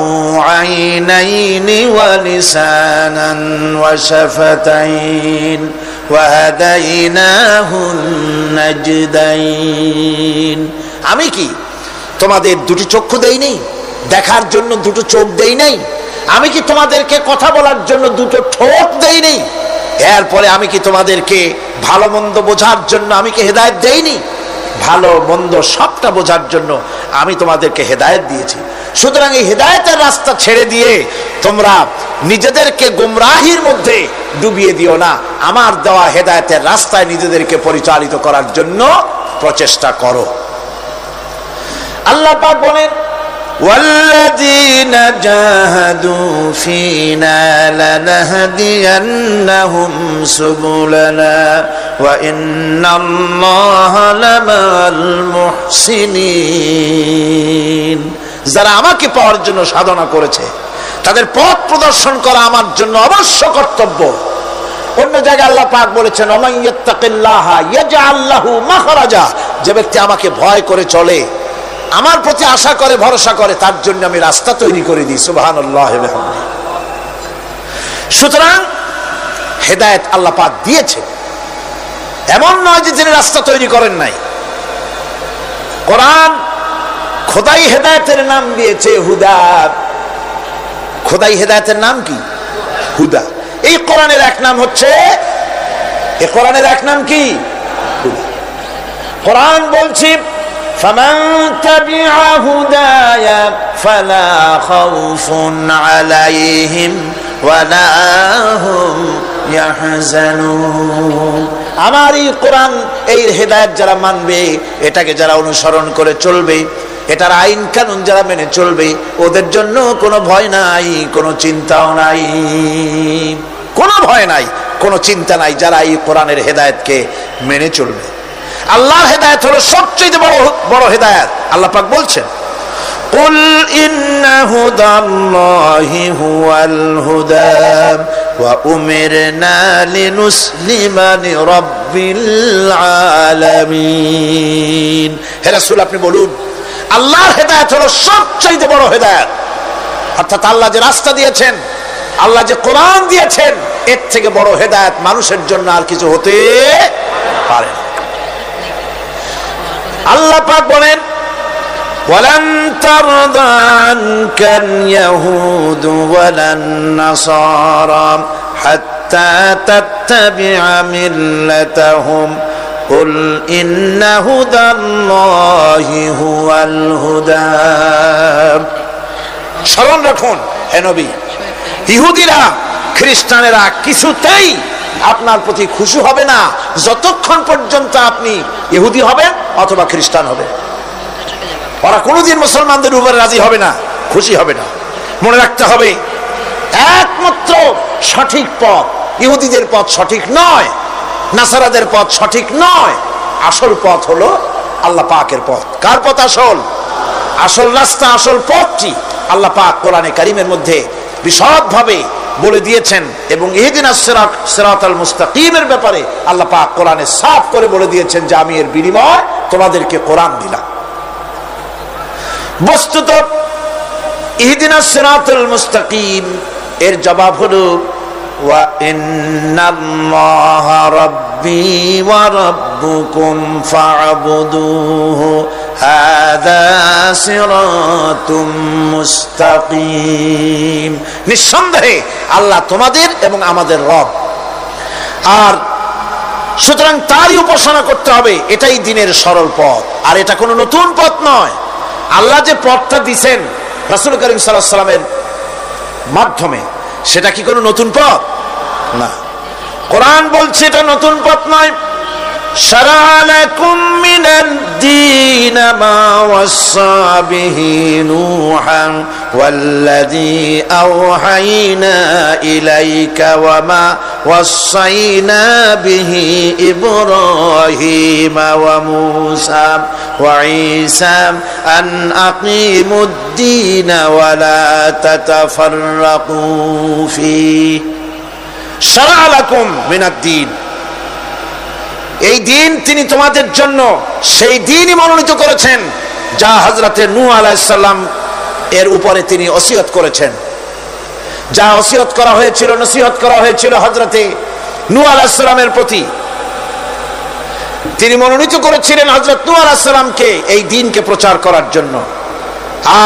আইনাইনি ওয়া লিসানান ওয়া শাফাতাইন ওয়া হাদাইনাহুন নাজদাইন। আমি কি তোমাদের দুটি চক্ষু দেই নাই, দেখার জন্য দুটো চোখ দেই নাই? আমি কি তোমাদেরকে কথা বলার জন্য দুটো ঠোঁট দেই নাই? এরপরে আমি কি তোমাদেরকে ভালো মন্দ বোঝার জন্য আমি কি হেদায়েত দেইনি? ভালো মন্দ সবটা বোঝার জন্য আমি তোমাদেরকে হেদায়েত দিয়েছি। সুতরাং এই হেদায়েতের রাস্তা ছেড়ে দিয়ে তোমরা নিজেদেরকে গোমরাহির মধ্যে ডুবিয়ে দিও না। আমার দেওয়া হেদায়েতের রাস্তায় নিজেদেরকে পরিচালিত করার জন্য প্রচেষ্টা করো। আল্লাহ পাক বলেন, ওয়াল্লাযীনা জাহাদু ফীনা লানাহদিয়ান্নাহুম সুবুলানা ওয়া ইন্নাল্লাহা লামাল মুহসিনিন। যারা আমাকে পাওয়ার জন্য সাধনা করেছে তাদের পথ প্রদর্শন করা আমার জন্য অবশ্য কর্তব্য। অন্য জায়গায় আল্লাহ পাক বলেছেন, ওমান ইয়াত্তাকিল্লাহা ইয়াজআল লাহু মাখরাজা। যে ব্যক্তি আমাকে ভয় করে চলে, আমার প্রতি আশা করে, ভরসা করে, তার জন্য আমি রাস্তা তৈরি করে দিই। সুবহানাল্লাহ। সুতরাং হেদায়েত আল্লাহ পাক দিয়েছে, এমন নয় যে তিনি রাস্তা তৈরি করেন নাই। কোরআন খোদাই হেদায়েতের নাম দিয়েছে হুদা। খোদাই হেদায়েতের নাম কি? হুদা। এই কোরআনের এক নাম হচ্ছে, এই কোরআনের এক নাম কি? হুদা। কোরআন বলছে, فمن تبع هداي فلا خوف عليهم ولا هم يحزنون। আমার এই কোরআন, এই হেদায়েত যারা মানবে, এটাকে যারা অনুসরণ করে চলবে, এটার আইন কানুন যারা মেনে চলবে, ওদের জন্য কোনো ভয় নাই, কোনো চিন্তাও নাই। কোনো ভয় নাই, কোনো চিন্তা নাই যারা এই কোরআনের হেদায়েতকে মেনে চলবে। আল্লাহর হেদায়েত হলো সবচেয়ে বড় হেদায়েত। আল্লাহ পাক বলছেন, কুল ইন্না হুদাল্লাহি হুয়াল হুদা ওয়া উমিরনা লিনুসলিমা লিরাব্বিল আলামিন। হে রাসূল, আপনি বলুন, আল্লাহর হেদায়েত হলো সবচেয়ে বড় হেদায়েত। অর্থাৎ আল্লাহ যে রাস্তা দিয়েছেন, আল্লাহ যে কোরআন দিয়েছেন, এর থেকে বড় হেদায়েত মানুষের জন্য আর কিছু হতে পারে না। আল্লাহ পাক বলেন, ওয়ালান তারদা আনকাল ইয়াহুদু ওয়ালান নাসারা হাত্তা তাত্তাবিআ মিল্লাতাহুম কুল ইন্না হুদাল্লাহি হুয়াল হুদা। স্মরণ রাখুন হে নবী, ইহুদিরা, খ্রিস্টানেরা কিছুতেই আপনার প্রতি খুশি হবে না যতক্ষণ পর্যন্ত আপনি ইহুদি হবেন অথবা খ্রিস্টান হবেন। ওরা কোনোদিন মুসলমানদের উপরে রাজি হবে না, খুশি হবে না। মনে রাখতে হবে, একমাত্র সঠিক পথ ইহুদিদের পথ সঠিক নয়, নাসারাদের পথ সঠিক নয়। আসল পথ হলো আল্লাহ পাকের পথ। কার পথ আসল? আসল রাস্তা, আসল পথটি আল্লাহ পাক কোরআনে কারীমের মধ্যে বিশদভাবে বলে দিয়েছেন। এবং ইহদিনাস সিরাতাল মুস্তাকিমের ব্যাপারে আল্লাহ পাক কোরআনে সাফ করে বলে দিয়েছেন যে আমি এর বিনিময় তোমাদেরকে কোরআন দিলাম। বস্তুত ইহদিনাস সিরাতাল মুস্তাকিম এর জবাব হলো ওয়া ইন্নাল্লাহা রাব্বি ওয়া রাব্বুকুম ফা'বুদুহু হাযা সিরাতুম মুস্তাকিম। নিঃসন্দেহে আল্লাহ তোমাদের এবং আমাদের রব, আর সুতরাং তারই উপাসনা করতে হবে, এটাই দ্বীনের সরল পথ। আর এটা কোনো নতুন পথ নয়। আল্লাহ যে পথটা দিয়েছেন রাসূল করিম সাল্লাল্লাহু আলাইহি ওয়াসাল্লামের মাধ্যমে, সেটা কি কোনো নতুন পথ? না। কোরআন বলছে এটা নতুন পথ নয়। শারা'a লাকুম মিনাদ-দীন মা ওয়াসসা বিহি নূহান ওয়াল্লাযী আওহাইনা ইলাইকা ওয়া মা ওয়াসাইনা বিহি ইব্রাহিমা ওয়া মূসা ওয়া ঈসা আন আকিমুদ-দীন ওয়া লা তাতাফাররাকু ফীহি। শারা'a লাকুম মিনাদ-দীন, এই দিন তিনি তোমাদের জন্য সেই দিনই মনোনীত করেছেন যা হযরতে নূহ আলাইহিস সালাম এর উপরে তিনি ওসিয়ত করেছেন। যা ওসিয়ত করা হয়েছিল, নসিহত করা হয়েছিল হযরতে নূহ আলাইহিস সালামের প্রতি, তিনি মনোনীত করেছিলেন হযরত নূহ আলাইহিস সালামকে এই দ্বীনকে প্রচার করার জন্য।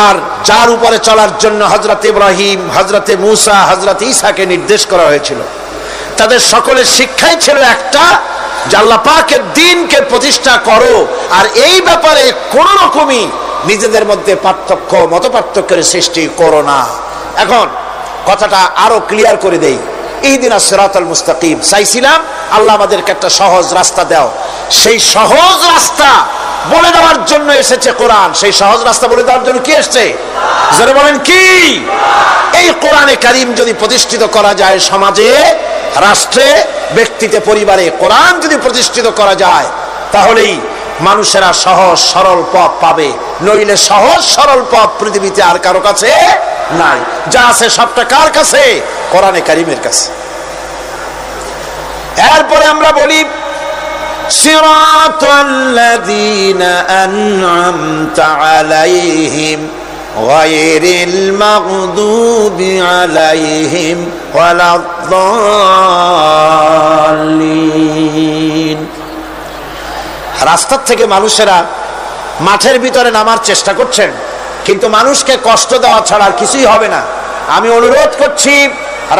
আর যার উপরে চলার জন্য হযরত ইব্রাহিম, হযরতে মূসা, হযরত ঈসাকে নির্দেশ করা হয়েছিল। তাদের সকলের শিক্ষাই ছিল একটা, যে আল্লাহ পাকের দ্বীনকে প্রতিষ্ঠা করো, আর এই ব্যাপারে কোন রকমই নিজেদের মধ্যে পার্থক্য, মত পার্থক্যের সৃষ্টি করো না। এখন কথাটা আরো ক্লিয়ার করে দেই। ইহদিনাস সিরাতাল মুস্তাকিম চাইছিলাম, আল্লাহ আমাদেরকে একটা সহজ রাস্তা দাও। সেই সহজ রাস্তা বলে দেওয়ার জন্য এসেছে কোরআন। সেই সহজ রাস্তা বলে দেওয়ার জন্য কি এসেছে? যারা বলেন কি, এই কোরআনে কারীম যদি প্রতিষ্ঠিত করা যায় সমাজে, রাষ্ট্রে, ব্যক্তিতে, পরিবারে, কোরআন যদি প্রতিষ্ঠিত করা যায়, তাহলেই মানুষেরা সহজ সরল পথ পাবে। নইলে সহজ সরল পথ পৃথিবীতে আর কারো কাছে নাই। যা আছে সবটা কার কাছে? কোরআনে কারীমের কাছে। এরপরে আমরা বলি সিরাতাল্লাযীনা আন'আমতা আলাইহিম গায়রিল মাগদুবি আলাইহিম ওয়ালাদ-দাল্লিন। রাস্তার থেকে মানুষেরা মাঠের ভিতরে নামার চেষ্টা করছেন, কিন্তু মানুষকে কষ্ট দেওয়া ছাড়া আর কিছুই হবে না। আমি অনুরোধ করছি,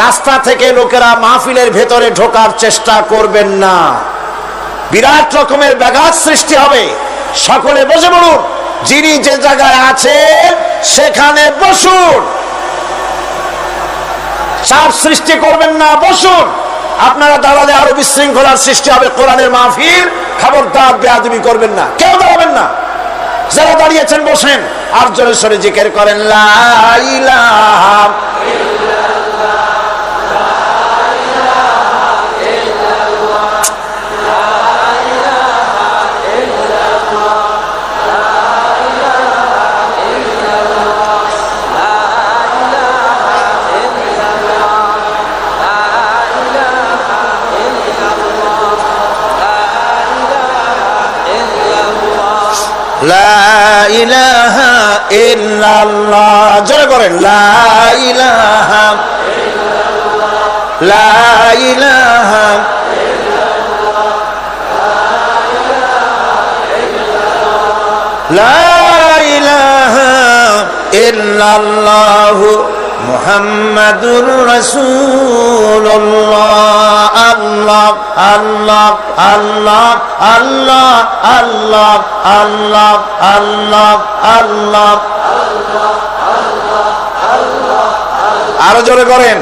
রাস্তা থেকে লোকেরা মাহফিলের ভেতরে ঢোকার চেষ্টা করবেন না। বিরাট রকমের ব্যাঘাত সৃষ্টি হবে। সকলে বসে পড়ুন, যিনি যে জায়গায় আছেন সেখানে বসুন, চাপ সৃষ্টি করবেন না, বসুন। আপনারা দাঁড়ালে আরো বিশৃঙ্খলার সৃষ্টি হবে। কোরআনের মাহফিল, খবরদার বেয়াদবি করবেন না, কেউ দাঁড়াবেন না। যারা দাঁড়িয়েছেন বসেন, আর জোরে সরে জিকির করেন লা ইলাহা লা ইলাহা ইল্লাল্লাহ। জোরে করেন লা ইলাহা ইল্লাল্লাহ, লা ইলাহা ইল্লাল্লাহ, লা ইলাহা ইল্লাল্লাহ মুহাম্মাদুর রাসূলুল্লাহ। আল্লাহ আল্লাহ আল্লাহ আল্লাহ আল্লাহ আল্লাহ আল্লাহ আল্লাহ। আরো জোরে করেন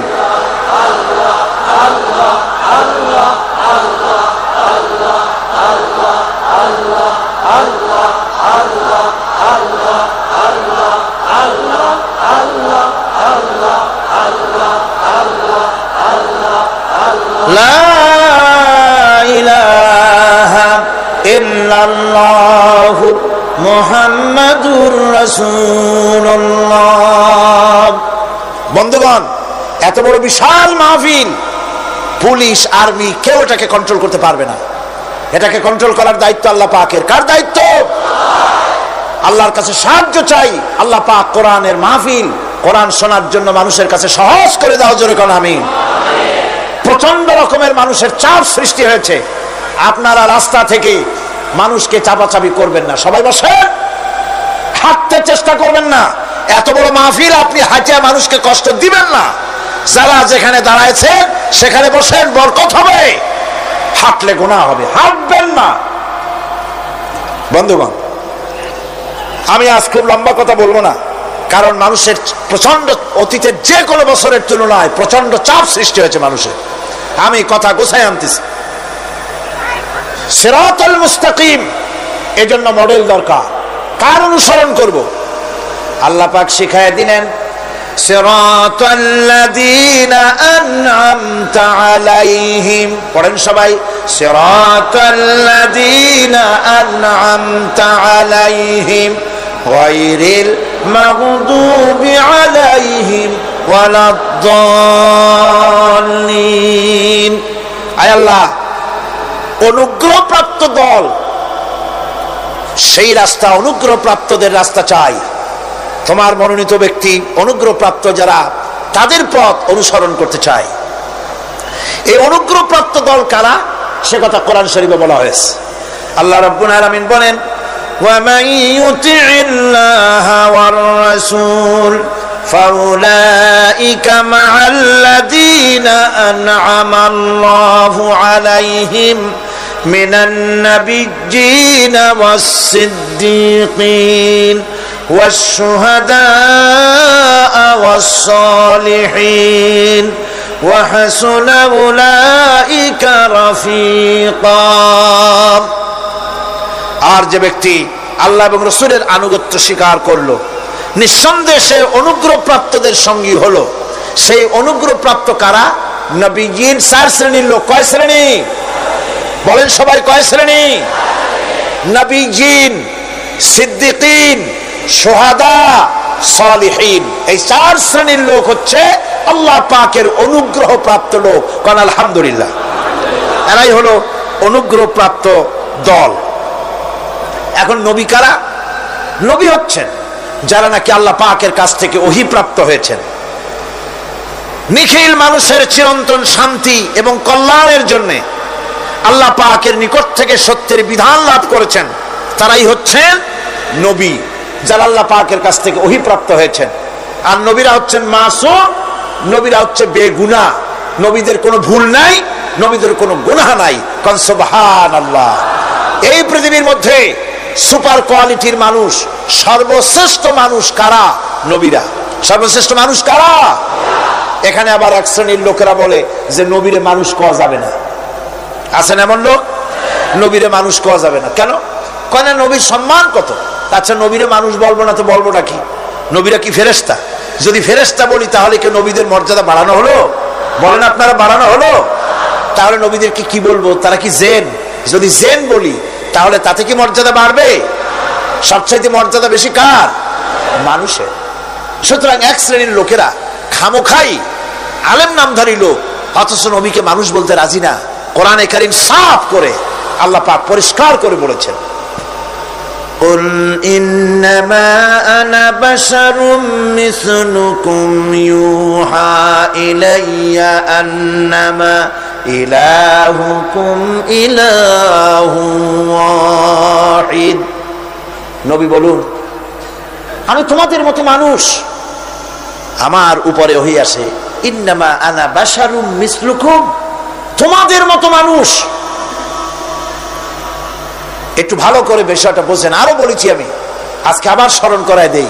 লা ইলাহা ইল্লাল্লাহ মুহাম্মাদুর রাসূলুল্লাহ। বন্ধুগণ, এত বড় বিশাল মাহফিল, পুলিশ, আর্মি কেউ এটাকে কন্ট্রোল করতে পারবে না। এটাকে কন্ট্রোল করার দায়িত্ব আল্লাহ পাকের। কার দায়িত্ব? আল্লাহর কাছে সাহায্য চাই। আল্লাহ পাক কোরআনের মাহফিল, কোরআন শোনার জন্য মানুষের কাছে সহজ করে দাও, জোরে কোন আমিন। প্রচন্ড রকমের মানুষের চাপ সৃষ্টি হয়েছে। আপনারা রাস্তা থেকে মানুষকে চাপাচাপি করবেন না, সবাই বসেন, হাঁটতে চেষ্টা করবেন না। এত বড় মাহফিল, আপনি হাঁটিয়া মানুষকে কষ্ট দিবেন না। যারা যেখানে দাঁড়ায়ছেন সেখানে বসেন, বরকত হবে। হাঁটলে গুনাহ হবে, হাঁটবেন না। বন্ধুগণ, আমি আজ খুব লম্বা কথা বলবো না, কারণ মানুষের প্রচন্ড, অতীতের যে কোনো বছরের তুলনায় প্রচন্ড চাপ সৃষ্টি হয়েছে মানুষের। আমি কথা গোছায় আনতেছি। সিরাতুল মুস্তাকিম, এজন্য মডেল দরকার। কার অনুসরণ করব? আল্লাহ পাক শিখায় দিলেন, সিরাতাল্লাযীনা আন'আমতা আলাইহিম। পড়েন সবাই, সিরাতাল্লাযীনা আন'আমতা আলাইহিম গায়রিল মাগদুবি আলাইহিম ওয়ালাদ-দাল্লিন। আয় আল্লাহ, অনুগ্রহপ্রাপ্ত দল, সেই রাস্তা, অনুগ্রহপ্রাপ্তদের রাস্তা চাই। তোমার মনোনীত ব্যক্তি, অনুগ্রহপ্রাপ্ত যারা, তাদের পথ অনুসরণ করতে চাই। এই অনুগ্রহপ্রাপ্ত দল কারা, সে কথা কোরআন শরীফে বলা হয়েছে। আল্লাহ রাব্বুল আলামিন বলেন, وَمَن يُطِعِ اللَّهَ وَالرَّسُولَ فَأُولَئِكَ مَعَ الَّذِينَ أَنْعَمَ اللَّهُ عَلَيْهِمْ مِنَ النَّبِيِّينَ وَالصِّدِّيقِينَ وَالشُّهَدَاءِ وَالصَّالِحِينَ وَحَسُنَ أُولَئِكَ رَفِيقًا। আর যে ব্যক্তি আল্লাহ এবং রাসূলের আনুগত্য স্বীকার করলো, নিঃসন্দেহে সে অনুগ্রহপ্রাপ্তদের সঙ্গী হলো। সেই অনুগ্রহপ্রাপ্ত কারা? নবীজিন 4 শ্রেণীর লোক। কয় শ্রেণী? বলেন সবাই, কয় শ্রেণী? নবীজিন, সিদ্দিকিন, শুহাদা, সালিহিন। এই 4 শ্রেণীর লোক হচ্ছে আল্লাহ পাকের অনুগ্রহপ্রাপ্ত লোক। কারণ আলহামদুলিল্লাহ, এরাই হলো অনুগ্রহপ্রাপ্ত দল। এখন নবী কারা? নবী হচ্ছেন যারা নাকি আল্লাহ পাকের কাছ থেকে ওহী প্রাপ্ত হয়েছেন, নিখিল মানুষের চিরন্তন শান্তি এবং কল্যাণের জন্য আল্লাহ পাকের নিকট থেকে সত্যের বিধান লাভ করেছেন। তারাই হচ্ছেন নবী, যারা আল্লাহ পাকের কাছ থেকে ওহী প্রাপ্ত হয়েছেন। আর নবীরা হচ্ছেন মাসুম, নবীরা হচ্ছে বেগুনাহ। নবীদের কোনো ভুল নাই, নবীদের কোনো গুনাহ নাই। কারণ সুবহানাল্লাহ, এই পৃথিবীর মধ্যে সুপার কোয়ালিটির মানুষ, সর্বশ্রেষ্ঠ মানুষ কারা? নবীরা। সর্বশ্রেষ্ঠ মানুষ কারা? এখানে আবার এক শ্রেণীর লোকেরা বলে যে নবীরে মানুষ কোয়া যাবে না। আছেন এমন লোক, নবীরে মানুষ কোয়া যাবে না। কেন? কেন? নবীর সম্মান কত। আচ্ছা, নবীরে মানুষ বলবো না তো বলবোটা কি? নবীরা কি ফেরেশতা? যদি ফেরেশতা বলি তাহলে কি নবীদের মর্যাদা বাড়ানো হলো? বলেন আপনারা, বাড়ানো হলো? তাহলে নবীদেরকে কি বলবো? তারা কি জেন? যদি জেন বলি তাহলে তাতে কি মর্যাদা বাড়বে? সবচাইতে মর্যাদা বেশি কার? মানুষের। সুতরাং এক শ্রেণীর লোকেরা খামোখাই আলেম নামধারী লোক, অথচ নবীকে মানুষ বলতে রাজি না। কোরআনে কারীম সাফ করে আল্লাহ পাক পরিষ্কার করে বলেছেন, কুল ইন্নামা আনা বাশারুম মিসলুকুম ইউহা ইলাইয়া আন্নামা ইলাহুকুম ইলাহু ওয়াহিদ। নবী বলুন, আমি তোমাদের মতো মানুষ, আমার উপরে ওহী আসে। ইন্নামা আনা বাশারুম মিসলুকুম, তোমাদের মতো মানুষ। একটু ভালো করে বিষয়টা বোঝেন। আরো বলেছি আমি, আজকে আবার স্মরণ করায় দেই।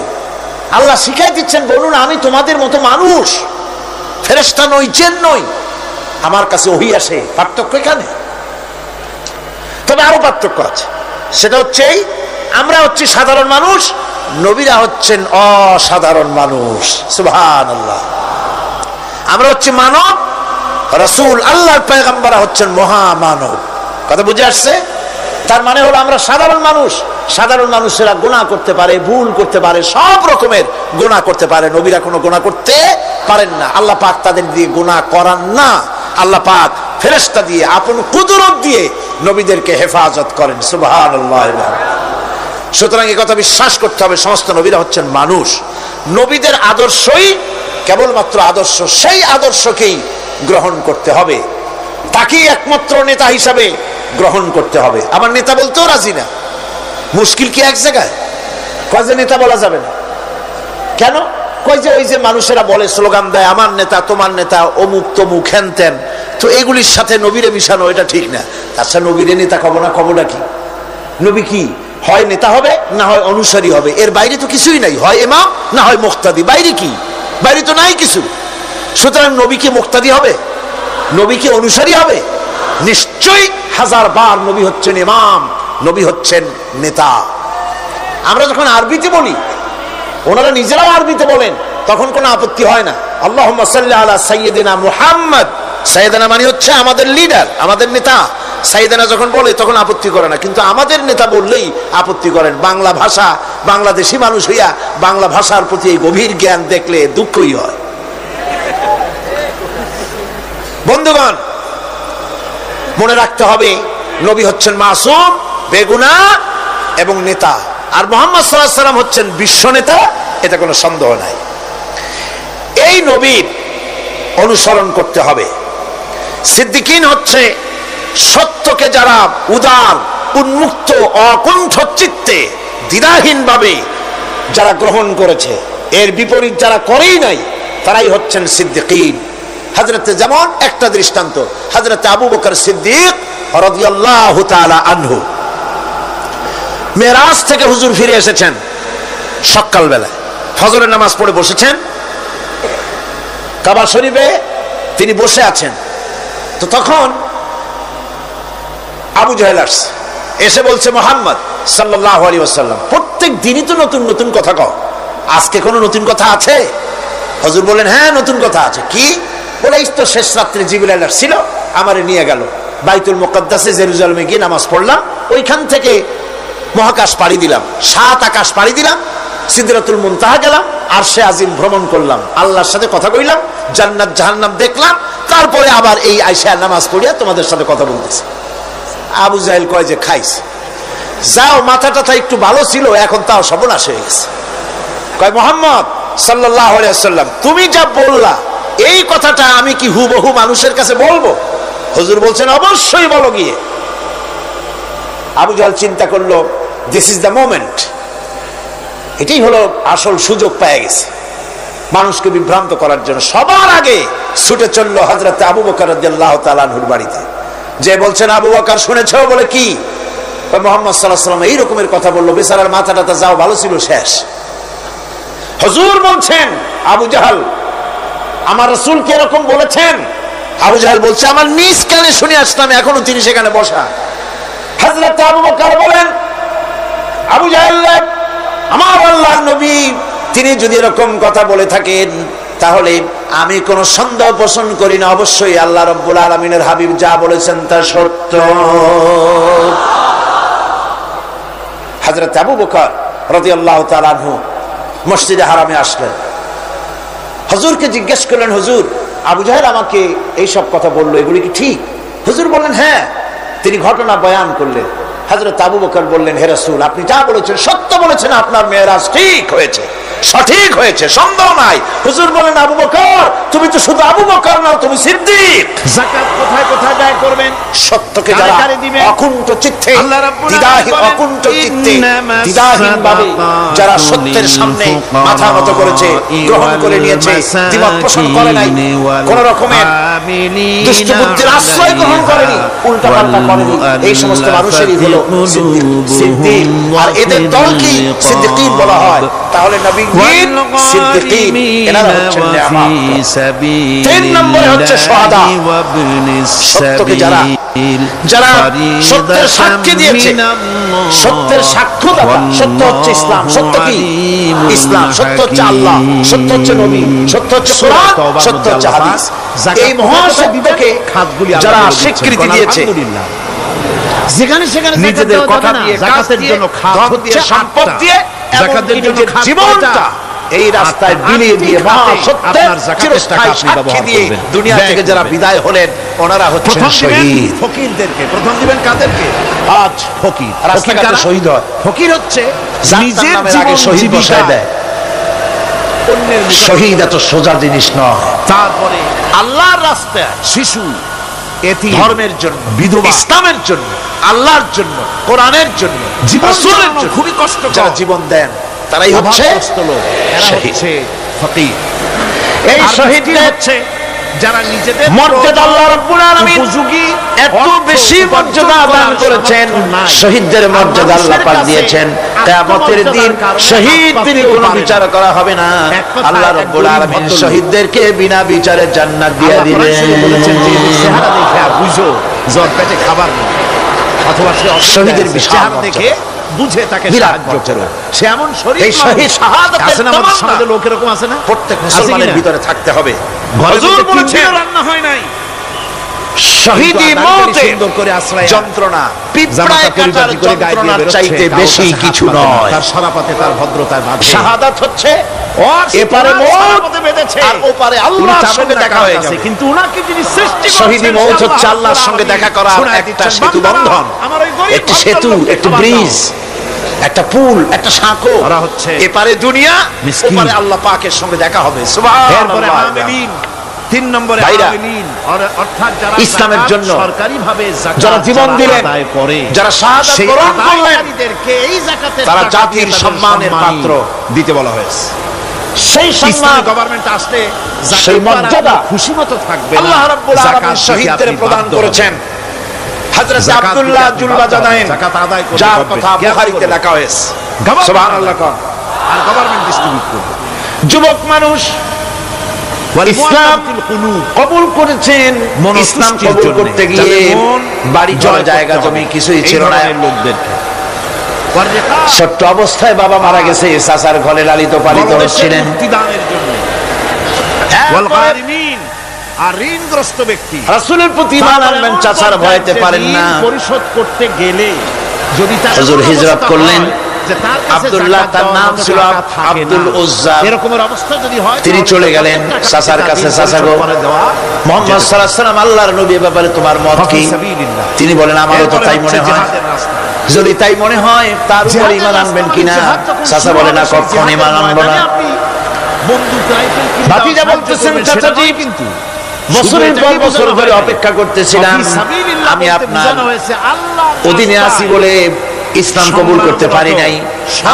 আল্লাহ শিখাই দিচ্ছেন, বলুন আমি তোমাদের মতো মানুষ, ফেরেশতা নই, জিন নই, আমার কাছে ওহী আসে। পার্থক্য এখানে। তবে আরো পার্থক্য আছে, সেটা হচ্ছে আমরা হচ্ছি সাধারণ মানুষ, নবীরা হচ্ছেন অসাধারণ মানুষ। সুবহানাল্লাহ। আমরা হচ্ছি মানব, রাসূল আল্লাহর পয়গম্বররা হচ্ছেন মহামানব। কথা বুঝে আসছে? তার মানে হলো আমরা সাধারণ মানুষ। সাধারণ মানুষেরা গুনাহ করতে পারে, ভুল করতে পারে, সব রকমের গুনাহ করতে পারে। নবীরা কোনো গুনাহ করতে পারেন না। আল্লাহ পাক তাদের দিয়ে গুনাহ করান না। আল্লাহ পাক ফেরেশতা দিয়ে, আপন কুদরত দিয়ে নবীদেরকে হেফাজত করেন। সুবহানাল্লাহ। সুতরাং এই কথা বিশ্বাস করতে হবে, সমস্ত নবীরা হচ্ছেন মানুষ। নবীদের আদর্শই কেবলমাত্র আদর্শ, সেই আদর্শকেই গ্রহণ করতে হবে, তাকেই একমাত্র নেতা হিসাবে গ্রহণ করতে হবে। আমার নেতা বলতেও রাজি না। মুশকিল কি এক জায়গায়? কয় যে নেতা বলা যাবে না কেন? কই যে ওই যে মানুষেরা বলে, স্লোগান দেয়, আমার নেতা, তোমার নেতা, অমুক তমুক হেন তেন, তো এগুলির সাথে নবীরে মিশানো এটা ঠিক না। আচ্ছা, নবীরে নেতা কব না, কবটা কি? নবী কি হয় নেতা হবে, না হয় অনুসারী হবে, এর বাইরে তো কিছুই নাই। হয় ইমাম, না হয় মুক্তাদি, বাইরে কি? বাইরে তো নাই কিছু। সুতরাং নবী কি মুক্তাদি হবে? নবী কি অনুসারী হবে? নিশ্চয়ই হাজার বার নবী হচ্ছেন ইমাম, নবী হচ্ছেন নেতা। আমরা যখন আরবিতে বলি, ওনারা নিজেরাও আরবিতে বলেন, তখন কোনো আপত্তি হয় না। আল্লাহুম্মা সাল্লি আলা সাইয়্যিদিনা মুহাম্মদ, সাইয়্যিদিনা মানে হচ্ছে আমাদের লিডার, আমাদের নেতা। সাইয়্যিদিনা যখন বলে তখন আপত্তি করে না, কিন্তু আমাদের নেতা বললেই আপত্তি করেন। বাংলা ভাষা, বাংলাদেশি মানুষ হইয়া বাংলা ভাষার প্রতি এই গভীর জ্ঞান দেখলে দুঃখই হয়। বন্ধুগণ, মনে রাখতে হবে, নবী হচ্ছেন মাসুম, বেগুনাহ এবং নেতা, আর মুহাম্মদ সাল্লাল্লাহু আলাইহি ওয়াসাল্লাম হচ্ছেন বিশ্ব নেতা, এটা কোনো সন্দেহ নাই। এই নবীর অনুসরণ করতে হবে। সিদ্দিকিন হচ্ছে সত্যকে যারা উদার, উন্মুক্ত, অকুণ্ঠ চিত্তে, দ্বিধাহীনভাবে যারা গ্রহণ করেছে, এর বিপরীত যারা করেই নাই, তারাই হচ্ছেন সিদ্দিকিন। হযরতে, যেমন একটা দৃষ্টান্ত, হযরতে আবু বকর সিদ্দিক রাদিয়াল্লাহু তাআলা আনহু, মেরাজ থেকে হুজুর ফিরে এসেছেন সকাল বেলায়, ফজরের নামাজ পড়ে বসেছেন কাবা শরীফে, তিনি বসে আছেন। তো তখন আবু জাহেল আসছে, এসে বলছে, মুহাম্মদ সাল্লাল্লাহু আলাইহি ওয়াসাল্লাম, প্রত্যেক দিনই তো নতুন নতুন কথা কও, আজকে কোনো নতুন কথা আছে? হুজুর বলেন, হ্যাঁ নতুন কথা আছে। কি? বলে, এই তো শেষ রাত্রে জিবরাইল আসছিল, আমারে নিয়ে গেল বাইতুল মুকাদ্দাসে, জেরুজালেমে গিয়ে নামাজ পড়লাম, ওইখান থেকে মহাকাশ পাড়ি দিলাম, 7 আকাশ পাড়ি দিলাম, সিদরাতুল মুনতাহা গেলাম, আরশে আজিম ভ্রমণ করলাম, আল্লাহর সাথে কথা কইলাম, জান্নাত জাহান্নাম দেখলাম, তারপরে আবার এই আয়েশা নামাজ পড়িয়া তোমাদের সাথে কথা বলতেছি। আবু জাহেল কয় যে, খাইস যাও, মাথাটা একটু ভালো ছিল, এখন তাও সর্বনাশ হয়ে গেছে। কয়, মুহাম্মদ সাল্লাল্লাহু আলাইহি ওয়াসাল্লাম, তুমি যা বললা এই কথাটা আমি কি হুবহু মানুষের কাছে বলবো? হুজুর বলছেন, অবশ্যই বলো গিয়ে। আবু জাহেল চিন্তা করলো, দিস ইজ দ্য মোমেন্ট, এটাই হলো আসল সুযোগ পেয়ে গেছে মানুষকে বিভ্রান্ত করার জন্য। সবার আগে ছুটে চললো হযরত আবু বকর রাদিয়াল্লাহু তাআলা আনহুর বাড়িতে, যে বলছেন, আবু বকর শুনেছো? বলে, কি? মুহাম্মদ সাল্লাল্লাহু আলাইহি ওয়াসাল্লাম এই রকমের কথা বললো, বেচারার মাথাটা যাও ভালো ছিল, শেষ। হুজুর বলছেন, আবু জাহেল, আমার রাসূল কি এরকম বলেছেন? আবু জাহেল বলছে, আমার নিজ কানে শুনে আসলাম, এখনো তিনি সেখানে বসা। হযরত আবু বকর বলেন, আবু জাহেল, আমার আল্লাহর নবী তিনি যদি এরকম কথা বলে থাকেন, তাহলে আমি কোনো সন্দেহ পোষণ করি না, অবশ্যই আল্লাহ রাব্বুল আলামিনের হাবিব যা বলেছেন তা সত্য। হযরত আবু বকর রাদিয়াল্লাহু তাআলা আনহু মসজিদে হারামে আসলেন, হুজুরকে জিজ্ঞেস করলেন, হুজুর, আবু জাহেল আমাকে এই সব কথা বললো, এগুলি কি ঠিক? হুজুর বললেন, হ্যাঁ। তিনি ঘটনা বয়ান করলেন। হযরত আবু বকর বললেন, হে রাসূল, আপনি যা বলেছেন সত্য বলেছেন, আপনার মেরাজ ঠিক হয়েছে, সঠিক হয়েছে, সন্দেহ নাই। হুজুর বলেন, আবু বকর, তুমি তো শুধু আবু বকর নাও, তুমি সিদ্দিক। যাকাত কোথায় কোথায় ব্যয় করবেন? সত্যকে যারা অকুণ্ঠ চিত্তে, অকুণ্ঠ চিত্তে, দ্বিধাহীনভাবে যারা সত্যের সামনে মাথা নত করেছে, গ্রহণ করে নিয়েছে, দ্বিমত পোষণ করে নাই, কোন রকমের দুষ্ট বুদ্ধির আশ্রয় গ্রহণ করেনি, উল্টাপাল্টা করেনি, এই সমস্ত মানুষেরই হলো সিদ্দিক। আর এদের দলকে সিদ্দিকিন বলা হয়। তাহলে নবীগণ সিদ্দিকিন, এনারা হচ্ছেন নেয়ামত। 3 নম্বরে হচ্ছে শুহাদা, সত্যকে যারা সত্যের সাক্ষী দিয়েছে, সত্যের সাক্ষ্যদাতা। সত্য হচ্ছে ইসলাম। সত্য কি? ইসলাম। সত্য হচ্ছে আল্লাহ, সত্য হচ্ছে নবী, সত্য হচ্ছে কোরআন, সত্য হচ্ছে হাদিস। এই মহাসত্যকে যারা স্বীকৃতি দিয়েছে, যেখানে সেখানে নিজেদের কথা দিয়ে, জাকাতের জন্য খাত হচ্ছে, সম্পদ দিয়ে, জাকাতের জন্য জীবনটা এই রাস্তায় বিলিয়ে দিয়ে মহাসত্যের চিরস্থায়ী সাক্ষী দিয়ে দুনিয়া থেকে যারা বিদায় হলেন, ওনারা হচ্ছেন শহীদ। ফকিরদেরকে প্রথম দিবেন কাদেরকে? আজ ফকির। রাস্তাঘাটে শহীদ হয়। ফকির হচ্ছে নিজের জীবন শহীদ বসায় দেয়। শহীদ এত সোজা জিনিস নয়। তারপরে আল্লাহর রাস্তায় শিশু, এতিম, ধর্মের জন্য, বিধবা, ইসলামের জন্য, আল্লাহর জন্য, কোরআনের জন্য, রাসূলের জন্য খুবই কষ্ট যারা জীবন দেন তারাই হচ্ছে শহীদ। ফকির। এই শহীদরা হচ্ছে যারা নিজেদের মর্যাদা আল্লাহ রাব্বুল আলামিন উপযোগী এত বেশি মর্যাদা দান করেছেন। শহীদদের মর্যাদা আল্লাহ পাক দিয়েছেন। কিয়ামতের দিন শহীদদের কোনো বিচার করা হবে না। আল্লাহ রাব্বুল আলামিন শহীদদেরকে বিনা বিচারে জান্নাত দিয়ে দিবেন। বলেছেন যে চেহারা দেখে বুঝো জ্বর পেটে খাবার নেই, অথবা সে শহীদের বিশাল দেখে বুঝে তাকে সাহায্য করো। সে এমন শরীর, এই শহীদ শাহাদাতের আছে না আমাদের সমাজে লোক এরকম আছে না? প্রত্যেক মুসলমানের ভিতরে থাকতে হবে। হুজুর বলেছেন রান্না হয় নাই, শহীদি মওতে সুন্দর করে আশ্রয় যন্ত্রণা, পিঁপড়ায় কাটার যন্ত্রণার চাইতে বেশি কিছু নয়। তার শরাফতে, তার ভদ্রতায় বাঁধে। শাহাদাত হচ্ছে এপারে মওত আর ওপারে আল্লাহর সঙ্গে দেখা হয়ে যাবে। কিন্তু উনাকে যিনি সৃষ্টি করেছেন, শহীদি মওত হচ্ছে আল্লাহর সঙ্গে দেখা করার একটা সেতু বন্ধন, একটি সেতু, একটি ব্রিজ, একটা পুল, একটা সাঁকো। এপারে দুনিয়া, ওপারে আল্লাহ পাকের সঙ্গে দেখা হবে। সুবহানাল্লাহ। আমিন। 3 নম্বরে আমিন, অর্থাৎ যারা ইসলামের জন্য সরকারিভাবে যারা জীবন দিলেন, যারা শাহাদাত বরণ করলেন, এই যাকাতের তারা জাতির সম্মানের পাত্র দিতে বলা হয়েছে। সেই সম্মান গভর্নমেন্ট আসলে সেই মর্যাদা খুশিমতো থাকবে। আল্লাহ রাব্বুল আলামিন শহীদদের প্রদান করেছেন। হযরত আব্দুল্লাহ জুলবাজানাইন, যার কথা বুখারীতে লেখা হয়েছে। সুবহানাল্লাহ। আর গভর্নমেন্ট ডিস্ট্রিবিউট করবে। যুবক মানুষ ইসলাম কবুল করেছেন। ইসলাম কবুল করতে গিয়ে বাড়ি ঘর জায়গা জমি কিছুই ছিল না। ছোট্ট অবস্থায় বাবা মারা গেছে, চাচার ঘরে লালিত পালিত হচ্ছিলেন। আর ঋণগ্রস্ত ব্যক্তি রাসূলের প্রতি ঈমান আনবেন, চাচার ভয়তে পারেন না। পরিশোধ করতে গেলে যদি তার হুজুর হিজরত করলেন। আব্দুল্লাহ, তার নাম ছিল আব্দুল উজ্জা। এরকমের অবস্থা যদি হয়, তিনি চলে গেলেন চাচার কাছে। চাচা গো, মুহাম্মদ সাল্লাল্লাহু আলাইহি ওয়াসাল্লাম আল্লাহর নবী, ব্যাপারে তোমার মত কি? তিনি বলেন, আমারও তো তাই মনে হয়। যদি তাই মনে হয় তার উপর ঈমান আনবেন কিনা? চাচা বলে, না, কখনো ঈমান আনবো না। ভাতিজা বলতেছেন, চাচাজি, কিন্তু বছরের পর বছর ধরে অপেক্ষা করতেছিলাম, আমি আপনার অধীনে আছি বলে ইসলাম কবুল করতে পারি নাই।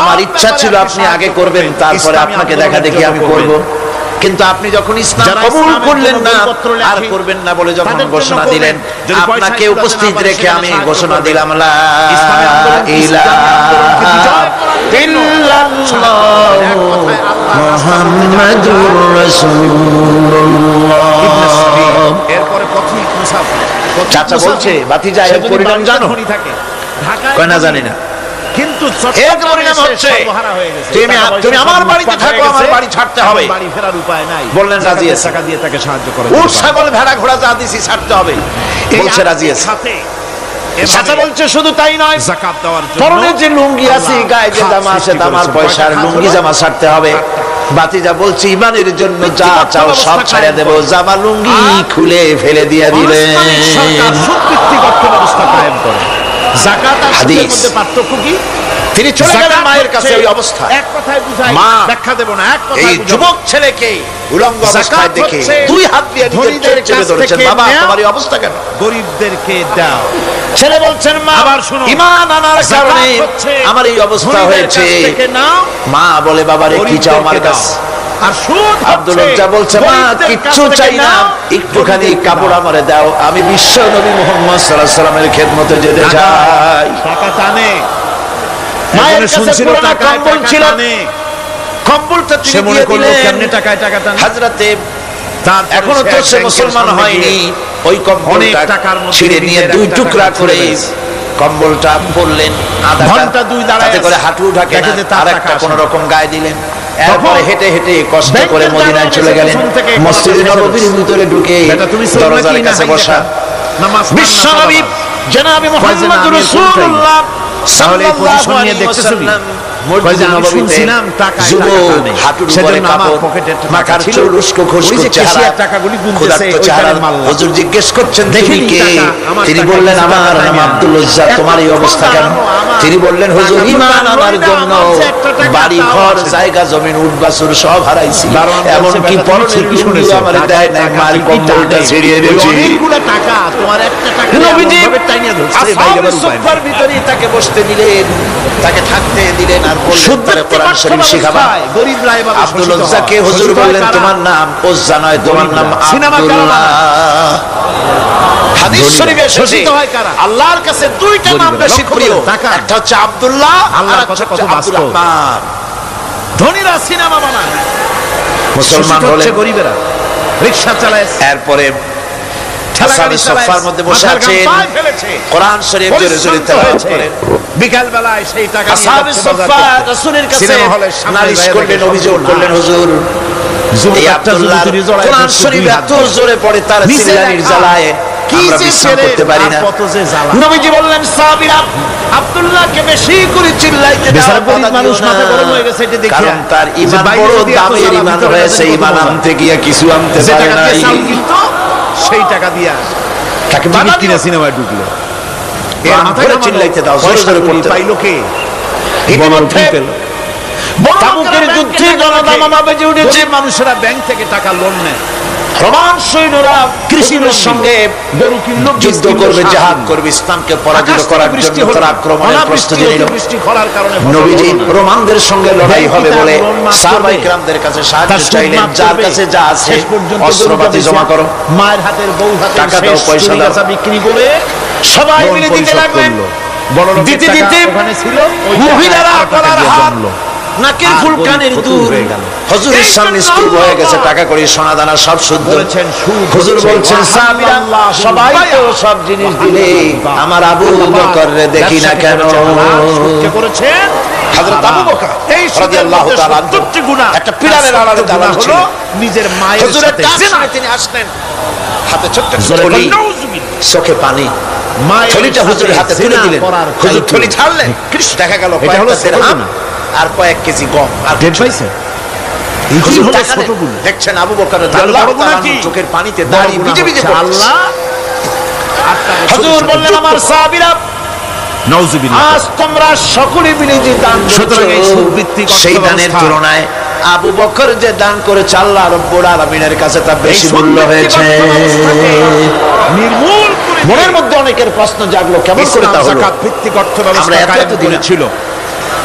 আমার ইচ্ছা ছিল আপনি আগে করবেন, তারপরে আপনাকে দেখা দেখি আমি করব। কিন্তু আপনি যখন ইসলাম কবুল করলেন না, আর করবেন না বলে যখন ঘোষণা দিলেন, আপনাকে উপস্থিত রেখে আমি ঘোষণা দিলাম, লা ইলাহা ইল্লাল্লাহু মুহাম্মাদুর রাসূলুল্লাহ। এরপরে পথিক মুসাফির। চাচা বলছে, ভাতিজা, এর পরিণাম জানো? কয় না, জানি না। কিন্তু এর পরিণাম হচ্ছে তুমি আমার বাড়িতে থাকো, আমার বাড়ি ছাড়তে হবে। বাড়ি ফেরার উপায় নাই। বললেন রাজি আছে। টাকা দিয়ে তাকে সাহায্য করে। উট ছাগল ভেড়া ঘোড়া যা দিছি ছাড়তে হবে, বলছে রাজি আছে। চাচা বলছে, শুধু তাই নয়, যাকাত দেওয়ার জন্য পরনে যে লুঙ্গি আছে, গায়ে যে জামা আছে, আমার পয়সার লুঙ্গি জামা ছাড়তে হবে। ভাতিজা বলছে, ঈমানের জন্য যা চাও সব ছাড়িয়ে দেব। জামা লুঙ্গি খুলে ফেলে দিয়ে দিলেন। সুভিত্তিক অর্থ ব্যবস্থা কায়েম করে। যাকাত আর সুদের মধ্যে পার্থক্য কি? তিনি চলে গেলেন মায়ের কাছে। ওই অবস্থা এক কথায় বুঝাই, ব্যাখ্যা দেব না, এক কথায় এই যুবক ছেলেকে উলঙ্গ অবস্থায় দেখে দুই হাত দিয়ে নিজের চোখ চেপে ধরেছেন, বাবা, তোমার এই অবস্থা কেন? গরিবদেরকে দাও। ছেলে বলছেন, মা, ঈমান আনার কারণে আমার এই অবস্থা হয়েছে। মা বলে, বাবা রে, কি চাও আমার কাছে? আর সুদ আব্দুল উজ্জা বলছে, মা, কিচ্ছু চাই না, একটুখানি কাপড় আমারে দাও, আমি বিশ্ব নবী মুহাম্মদ সাল্লাল্লাহু আলাইহি ওয়াসাল্লামের খেদমতে যেতে চাই। টাকা টানে। মায়ের কাছে পুরোটা কম্বল ছিল, কম্বলটা তিনি দিয়ে দিলেন। কেমনে টাকায় টাকা টানে? হযরতে এখনো তো সে মুসলমান হয়নি। ওই কম্বলটা ছিঁড়ে নিয়ে দুই টুকরা করে কম্বলটা পরলেন। আধা ঘন্টা দুই দাঁড়াতে করে হাঁটু ঢাকে না, আর একটা কোন রকম গায়ে দিলেন। এরপরে হেঁটে হেঁটে কষ্ট করে মদিনায় চলে গেলেন। মসজিদে নববীর ভিতরে ঢুকে দরজার কাছে বসা বিশ্বনবী জনাবে মুহাম্মদুর রাসূলুল্লাহ সাল্লাল্লাহু আলাইহি ওয়াসাল্লাম মসজিদে নববীতে যুবক হাঁটুর উপরে কাপড় মাথার চুল উস্কো খুস্কো চেহারা ক্ষুধার্ত চেহারা। হুজুর জিজ্ঞেস করছেন তুমি কে? তিনি বললেন আমার নাম আব্দুল উজ্জা। তোমার এই অবস্থা কেন? তিনি বললেন হুজুর ঈমান আনার জন্য বাড়ি ঘর জায়গা জমিন উট বাছুর সব হারাইছি, এমনকি পরনের লুঙ্গি আমার দেয় নাই, মার কম্বলটা ছিড়িয়ে দিয়েছি। নবীজি আসহাবে সুফফার ভিতরে তাকে বসতে দিলেন, তাকে থাকতে দিলেন আর বললেন তারে কোরআন শরীফ শিখাবা। আব্দুল উজ্জাকে হুজুর বললেন তোমার নাম উজ্জা নয়, তোমার নাম আব্দুল্লাহ। হাদিস শরীফে এসেছে আল্লাহর কাছে দুইটা নাম বেশি প্রিয়, একটা হচ্ছে আব্দুল্লাহ, আর একটা হচ্ছে আব্দুর রহমান। ধনীরা সিনেমা বানায়, মুসলমান হলে গরিবেরা রিকশা চালায়, এরপরে আসহাবে সুফফার মধ্যে বসে আছেন, কোরআন শরীফ জোরে জোরে তেলাওয়াত করেন। বিকাল বেলায় সেই টাকা আসহাবে সুফফা রাসূলের কাছে নালিশ করলেন, অভিযোগ করলেন হুজুর এই আব্দুল্লাহ কোরআন শরীফ এত জোরে পড়ে তার চিল্লানির জ্বালায় আমরা বিশ্রাম করতে পারি না। নবীজি বললেন সাহাবীরা আব্দুল্লাহকে বেশি করে চিল্লাইতে দাও, বেচারা গরিব মানুষ মাথা গরম হয়ে গেছে এটা দেখে, কারণ তার ঈমান বড় দামের ঈমান হয়েছে, ঈমান আনতে গিয়ে কিছু আনতে পারে না, সেই টাকা দিয়া তাকে টিকিট কিনে সিনেমায় ঢুকলো। এর মাথায় চিল্লাইতে দাও, জোরে জোরে পড়তে পাইলো কে? ইতিমধ্যে তাবুকের যুদ্ধে জনদামামা বেজে উঠেছে, মানুষেরা ব্যাংক থেকে টাকা লোন নেয়, রোমান সৈন্যরা কৃষির সঙ্গে যুদ্ধ করবে, জিহাদ করবে, ইসলামকে পরাজিত করার জন্য তারা আক্রমণের প্রস্তুতি নিল। নবীজি রোমানদের সঙ্গে লড়াই হবে বলে সাহাবায়ে কিরামদের কাছে সাহায্য চাইলেন, যার কাছে যা আছে অস্ত্রপাতি জমা করো, মায়ের হাতের বউ হাতে টাকা দাও, পয়সা দাও, বিক্রি করে সবাই মিলে দিতে লাগলেন। দিতে দিতে মহিলারা গলার হাত, নাকের ফুল, কানের দুল হুজুরের সামনে স্তূপ হয়ে গেছে, টাকা করে সোনা দানা সব শুদ্ধ। হুজুর বলছেন সাহাবীরা সবাই তো সব জিনিস দিলে, আমার আবু বকররে দেখি না কেন? করেছেন হযরত আবু বকর রাদিয়াল্লাহু তাআলা একটা পিলারের আড়ালে দাঁড়ানো ছিল, নিজের মায়ের হুজুরের সাথে কাছে তিনি আসলেন, হাতে ছোট্ট থলি, চোখে পানি, থলিটা হুজুরের হাতে তুলে দিলেন। হুজুর থলি ছাড়লেন, দেখা গেল কয়েকটা দিরহাম আর কয়েক কেজি গম। আর টের পাইছে হুজুর দেখছেন আবু বকর রাদিয়াল্লাহু তাআলা চোখের পানিতে দাঁড়িয়ে ভিজে ভিজে পড়ছে। আল্লাহ হুজুর বললেন আমার সাহাবীরা নাউজুবিল্লাহ, আজ তোমরা সকলে মিলে যে দান করেছো, সেই দানের তুলনায় আবু বকর যে দান করেছে আল্লাহ রাব্বুল আলামিনের কাছে তা বেশি মূল্য হয়েছে। নির্মূল করে মনের মধ্যে অনেকের প্রশ্ন জাগলো, কেমন করে তা হলো? যাকাত ভিত্তিক অর্থ ব্যবস্থা এত দিন ছিল।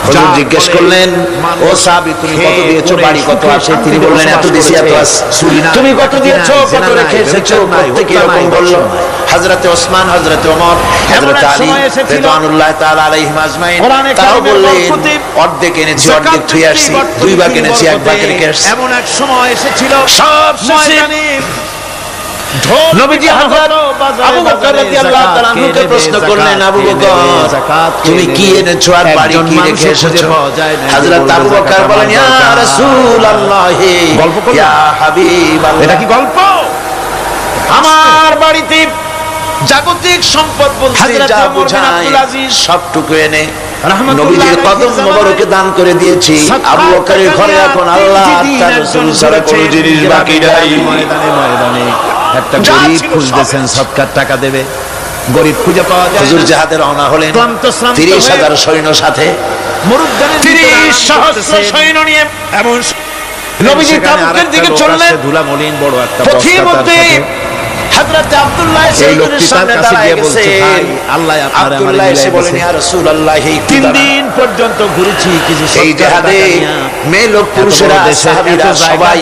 হুজুর জিজ্ঞেস করলেন ও সাহাবী তুমি কত দিয়েছো, বাড়ি কত আছে? তিনি বললেন এত দিয়েছি, এত আছে। তুমি কত দিয়েছো, কত রেখে এসেছো? প্রত্যেকে এরকম বলল। হযরতে ওসমান, হযরতে ওমর, হযরতে আলী রাদিয়াল্লাহু তাআলা আলাইহিম আজমাইন তাও বললেন অর্ধেক এনেছি, অর্ধেক থুই আসছি, দুই ভাগ এনেছি, এক ভাগ রেখে আসছি। এমন এক সময় এসেছিল সব ময়দানে নবীজি হযরত আবু বকর রাদিয়াল্লাহু তাআলা আনহুকে প্রশ্ন করলেন, আবু বকর তুমি কি এনেছো আর বাড়ি কি রেখে এসেছো? হযরত আবু বকর বলেন ইয়া রাসূলুল্লাহ, গল্প করলেন, ইয়া হাবিবাল্লাহ, এটা কি গল্প? আমার বাড়িতে জাগতিক সম্পদ বলতে যা বোঝায় সবটুকু এনে নবীজির কদম মোবারকে দান করে দিয়েছি। আবু বকরের ঘরে এখন আল্লাহ তার রাসূল ছাড়া কোনো জিনিস বাকি নাই। ময়দানে ময়দানে একটা গরিব খুঁজতেছেন সৎকার টাকা দেবে, গরিব খুঁজে পাওয়া যায়। হুজুর জিহাদে রওনা হলেন 30,000 সৈন্য সাথে, 30 সহস্র সৈন্য নিয়ে এমন নবীজি তাবুকের দিকে চললেন। ধুলামলিন বড় একটা পথিমধ্যে হযরত আব্দুল্লাহ সাইয়েদের সামনে দাঁড়িয়ে গেছে। আল্লাহ আপনারে আমারে এসে বলেন ইয়া রাসূলুল্লাহ 3 দিন পর্যন্ত ঘুরেছি কিছু এই জিহাদে মেয়ে লোক পুরুষেরা সাহাবীরা সবাই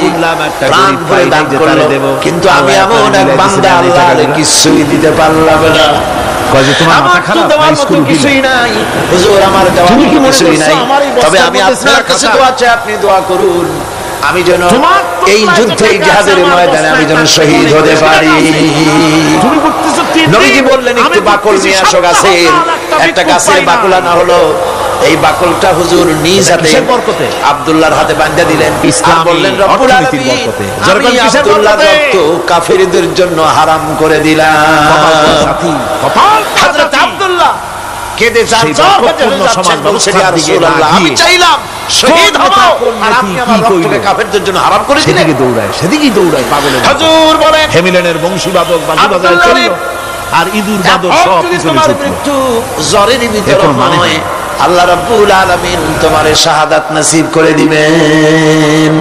প্রাণ ভরে দান করলো, কিন্তু আমি এমন এক বান্দা আল্লাহরে কিছুই দিতে পারলাম না। কয়ে তোমার মাথা খারাপ, স্কুল কিছুই নাই হুজুর, আমার দেওয়া কিছুই নাই, তবে আমি আপনার কাছে দোয়া চাই, আপনি দোয়া করুন আমি যেন এই যুদ্ধে জিহাদের ময়দানে আমি যেন শহীদ হতে পারি। নবীজি বললেন একটু বাকল নিয়ে আসো গাছের, একটা গাছের বাকল আনা হলো। এই বাকলটা হুজুর নিজ হাতে আব্দুল্লাহর হাতে বাঁধা দিলেন, আর বললেন রব্বুল আলামিন আমি আব্দুল্লাহর রক্ত কাফেরদের জন্য হারাম করে দিলাম। হযরত আব্দুল্লাহ কেঁদে যার জ্বর হতে যাচ্ছেন, বলছেন ইয়া রাসূলুল্লাহ আমি চাইলাম শহীদ হব, আর আপনি আমার রক্তকে কাফেরদের জন্য হারাম করে দিলেন। সেদিকে দৌড়ায় পাগলের মতো। হুজুর বলেন হেমিলেনের বংশীবাদক বাজি বাজায় চলল, আর ইঁদুর বাদক সব পিছনে তোমার ছুটল। মৃত্যু জ্বরের ভিতরে এখন মানে নয়, আল্লাহ রাব্বুল আলামিন তোমার শাহাদাত নসিব করে দিবেন।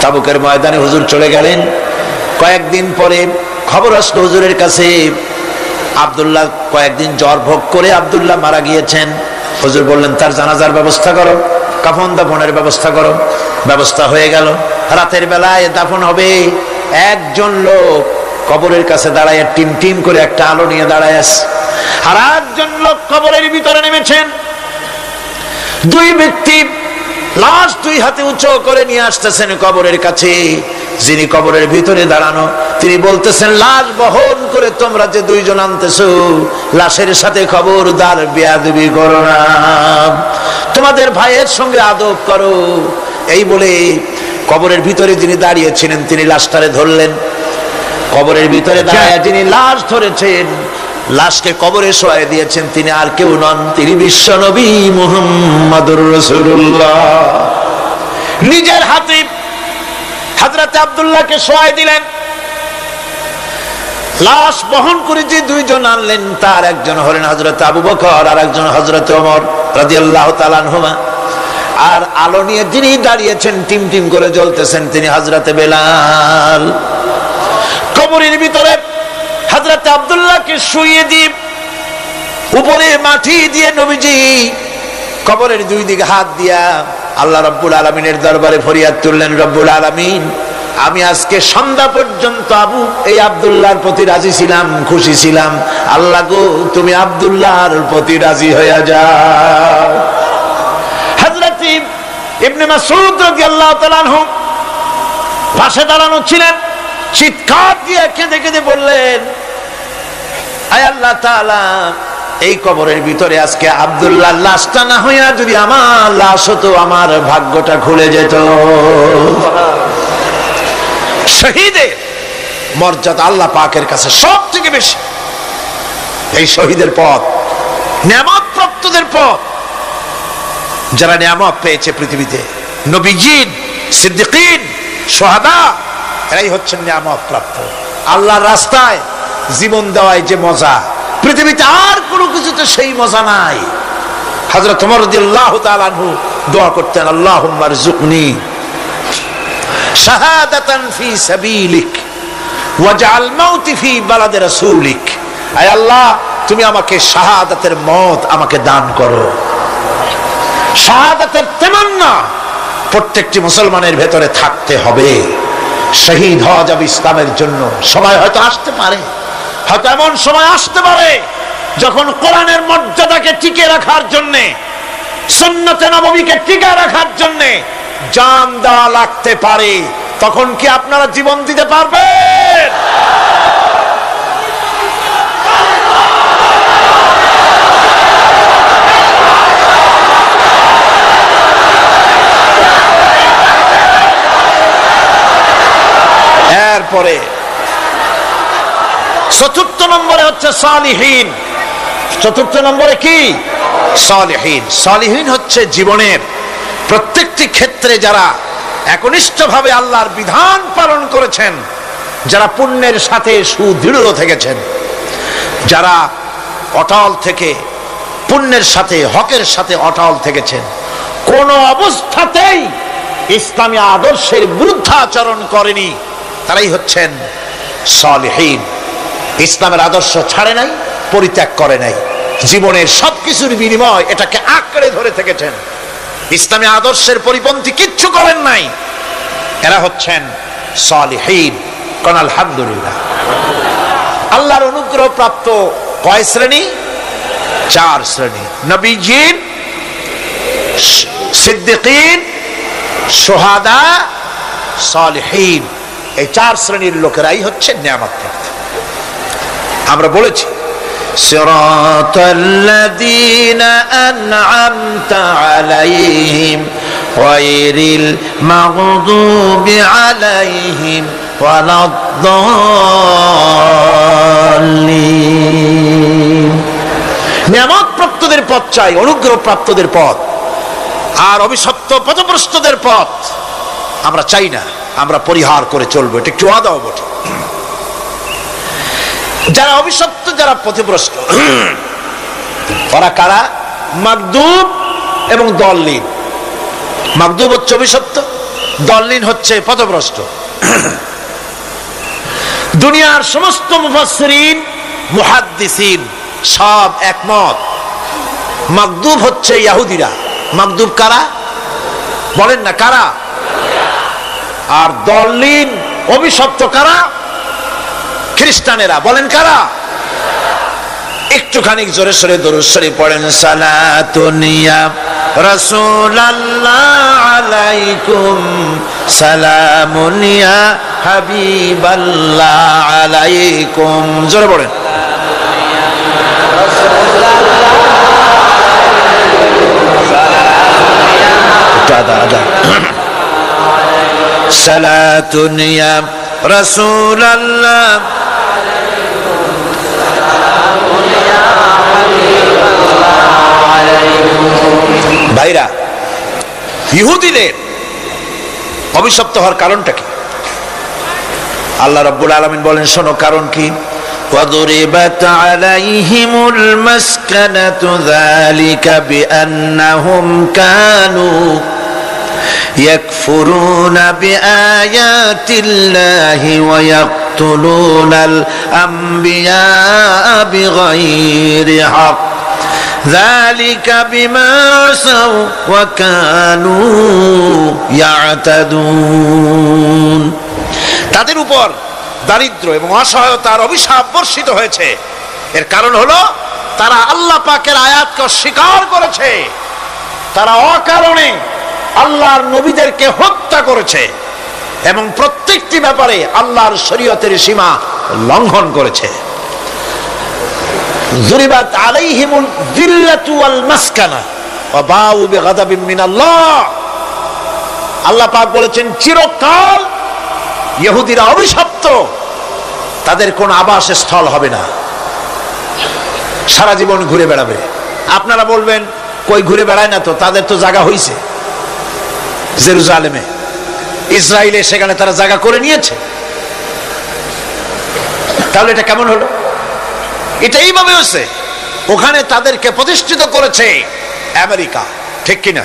তাবুকের ময়দানে হুজুর চলে গেলেন। কয়েকদিন পরে খবর আসলো হুজুরের কাছে, আব্দুল্লাহ কয়েকদিন জ্বর ভোগ করে আব্দুল্লাহ মারা গিয়েছেন। হুজুর বললেন তার জানাজার ব্যবস্থা করো, কাফন দাফনের ব্যবস্থা করো। ব্যবস্থা হয়ে গেল। রাতের বেলায় দাফন হবে। একজন লোক কবরের কাছে দাঁড়ায় টিম টিম করে একটা আলো নিয়ে দাঁড়ায় আছে, আর একজন লোক কবরের ভিতরে নেমেছেন। দুই ব্যক্তি লাশ দুই হাতে উঁচু করে নিয়ে আসতেছেন কবরের কাছে। যিনি কবরের ভিতরে দাঁড়ানো তিনি বলতেছেন, লাশ বহন করে তোমরা যে দুইজন আনতেছো, লাশের সাথে খবরদার বেয়াদবি করো না, তোমাদের ভাইয়ের সঙ্গে আদব করো। এই বলে কবরের ভিতরে যিনি দাঁড়িয়েছিলেন তিনি লাশটারে ধরলেন। কবরের ভিতরে দাঁড়িয়ে যিনি লাশ ধরেছেন, লাশকে কবরে শোয়াই দিয়েছেন, তিনি আর কেউ নন, তিনি বিশ্ব নবী মুহাম্মদুর রাসূলুল্লাহ। নিজের হাতে হযরত আব্দুল্লাহকে শোয়াই দিলেন। লাশ বহন করে যে দুইজন আনলেন, তার একজন হলেন হযরত আবু বকর, আর একজন হযরত ওমর রাদিয়াল্লাহু তাআলা আনহুমা। আর আলো নিয়ে যিনি দাঁড়িয়েছেন টিম টিম করে জ্বলতেছেন, তিনি হযরত বেলাল। কবরের ভিতরে হযরত আব্দুল্লাহকে শুইয়ে দিয়ে উপরে মাটি দিয়ে নবীজি কবরের দুই দিকে হাত দিয়া আল্লাহ রাব্বুল আলামিনের দরবারে ফরিয়াদ তুললেন, রব্বুল আলামিন আমি আজকে সন্ধ্যা পর্যন্ত এই আব্দুল্লাহর প্রতি রাজি ছিলাম, খুশি ছিলাম, আল্লাহ গো তুমি আব্দুল্লাহর প্রতি রাজি হয়ে যাও। হযরত ইবনে মাসউদ রাদিয়াল্লাহু তাআলা আনহু পাশে দাঁড়ানো ছিলেন, চিৎকার দিয়ে কেঁদে কেঁদে বললেন, আয় আল্লাহ তাআলা এই কবরের ভিতরে আজকে আব্দুল্লাহর লাশটা না হইয়া যদি আমার লাশ হতো, আমার ভাগ্যটা খুলে যেত। শহীদের মর্যাদা আল্লাহ পাকের কাছে সব থেকে বেশি। এই শহীদের পথ নিয়ামত প্রাপ্তদের পথ, যারা নিয়ামত পেয়েছে পৃথিবীতে, নবীজিন, সিদ্দিকিন, শুহাদা, এরাই হচ্ছেন নিয়ামত প্রাপ্ত। আল্লাহর রাস্তায় জীবন দেওয়ায় যে মজা, পৃথিবীতে আর কোনো কিছুতে সেই মজা নাই। হযরত ওমর রাদিয়াল্লাহু তাআলা আনহু দোয়া করতেন, আল্লাহুম্মা রযুকনি শাহাদাতান ফি সাবিলিক ওয়াজআল মাউতি ফি বালাদি রাসূলিক। আয় আল্লাহ তুমি আমাকে শাহাদাতের মত আমাকে দান করো। শাহাদাতের তামান্না প্রত্যেকটি মুসলমানের ভেতরে থাকতে হবে। শহীদ হওয়া যাবে ইসলামের জন্য। সময় হয়তো আসতে পারে, হয়তো এমন সময় আসতে পারে যখন কোরআনের মর্যাদাকে টিকে রাখার জন্য, সুন্নতে নববীকে টিকে রাখার জন্য জান দেওয়া লাগতে পারে। তখন কি আপনারা জীবন দিতে পারবেন? এরপরে চতুর্থ নম্বরে হচ্ছে সালিহিন। চতুর্থ নম্বরে কি? সালিহিন। সালিহিন হচ্ছে জীবনের প্রত্যেকটি ক্ষেত্রে যারা একনিষ্ঠভাবে আল্লাহর বিধান পালন করেছেন, যারা পুণ্যের সাথে সুদৃঢ় থেকেছেন, যারা অটল থেকে পুণ্যের সাথে হকের সাথে অটল থেকেছেন, কোন অবস্থাতেই ইসলামী আদর্শের বিরুদ্ধাচরণ করেনি, তারাই হচ্ছেন সালিহিন। ইসলামের আদর্শ ছাড়ে নাই, পরিত্যাগ করে নাই, জীবনের সবকিছুর বিনিময় এটাকে আঁকড়ে ধরে থেকেছেন, ইসলামী আদর্শের পরিপন্থী কিচ্ছু করেন নাই। এরা হচ্ছেন সালিহিন। কোন আলহামদুলিল্লাহ। আল্লাহর অনুগ্রহ প্রাপ্ত কয় শ্রেণী? 4 শ্রেণী। নবীজিন, সিদ্দিকিন, শুহাদা, সালিহিন, এই 4 শ্রেণীর লোকেরাই হচ্ছে নিয়ামত প্রাপ্ত। আমরা বলেছি সিরাতাল্লাযীনা আন'আমতা আলাইহিম গায়রিল মাগদুবি আলাইহিম ওয়ালাদ-দাল্লিন। নিয়ামত প্রাপ্তদের পথ চাই, অনুগ্রহ প্রাপ্তদের পথ, আর অভিশপ্ত পথভ্রষ্টদের পথ আমরা চাই না, আমরা পরিহার করে চলবো। এটা একটু ওয়াদাও বটে। যারা অভিশপ্ত, যারা পথভ্রষ্ট, ওরা কারা? মাগদুব এবং দল্লিন। মাগদুব হচ্ছে অভিশপ্ত, দল্লিন হচ্ছে পথভ্রষ্ট। দুনিয়ার সমস্ত মুফাসসিরিন, মুহাদ্দিসিন সব একমত, মাগদুব হচ্ছে ইহুদিরা। মাগদুব কারা? বলেন না কারা? আর দল্লিন অভিশপ্ত কারা? খ্রিস্টানেরা। বলেন কারা? একটুখানি জোরে সোরে দরুদ শরীফ পড়েন। সালাতুন ইয়া রাসূলুল্লাহ আলাইকুম, সালামুন ইয়া হাবিবাল্লাহ আলাইকুম। জোরে পড়েন। সালাতুন ইয়া রাসূলুল্লাহ, ভাইরা, ইহুদিদের অভিশপ্ত হওয়ার কারণটা কি? আল্লাহ রাব্বুল আলামিন বলেন, শোনো কারণ কি। وَضُرِبَتْ عَلَيْهِمُ الْمَسْكَنَةُ ذَلِكَ بِأَنَّهُمْ كَانُوا يَكْفُرُونَ بِآيَاتِ اللَّهِ وَيَقْتُلُونَ الْأَنبِيَاءَ بِغَيْرِ حَقٍّ ذَلِكَ بِمَا عَصَوْا وَكَانُوا يَعْتَدُونَ। তাদের উপর দারিদ্র এবং অসহায়তার অভিশাপ বর্ষিত হয়েছে। এর কারণ হলো তারা আল্লাহ পাকের আয়াতকে অস্বীকার করেছে, তারা অকারণে আল্লাহর নবীদেরকে হত্যা করেছে এবং প্রত্যেকটি ব্যাপারে আল্লাহর শরীয়তের সীমা লঙ্ঘন করেছে। যুরিবাত আলাইহিমুল যিল্লাতু ওয়াল মাসকানা ওয়া বাউ বিগাদাবিন মিনাল্লাহ। আল্লাহ পাক বলেছেন, চিরকাল ইহুদিরা অভিশপ্ত, তাদের কোন আবাসস্থল হবে না, সারা জীবন ঘুরে বেড়াবে। আপনারা বলবেন, কই ঘুরে বেড়ায় না তো, তাদের তো জায়গা হইছে জেরুজালেমে, ইসরায়েলে, সেখানে তারা জায়গা করে নিয়েছে। তাহলে এটা কেমন হলো? এটা এইভাবে হচ্ছে, ওখানে তাদেরকে প্রতিষ্ঠিত করেছে আমেরিকা, ঠিক কিনা?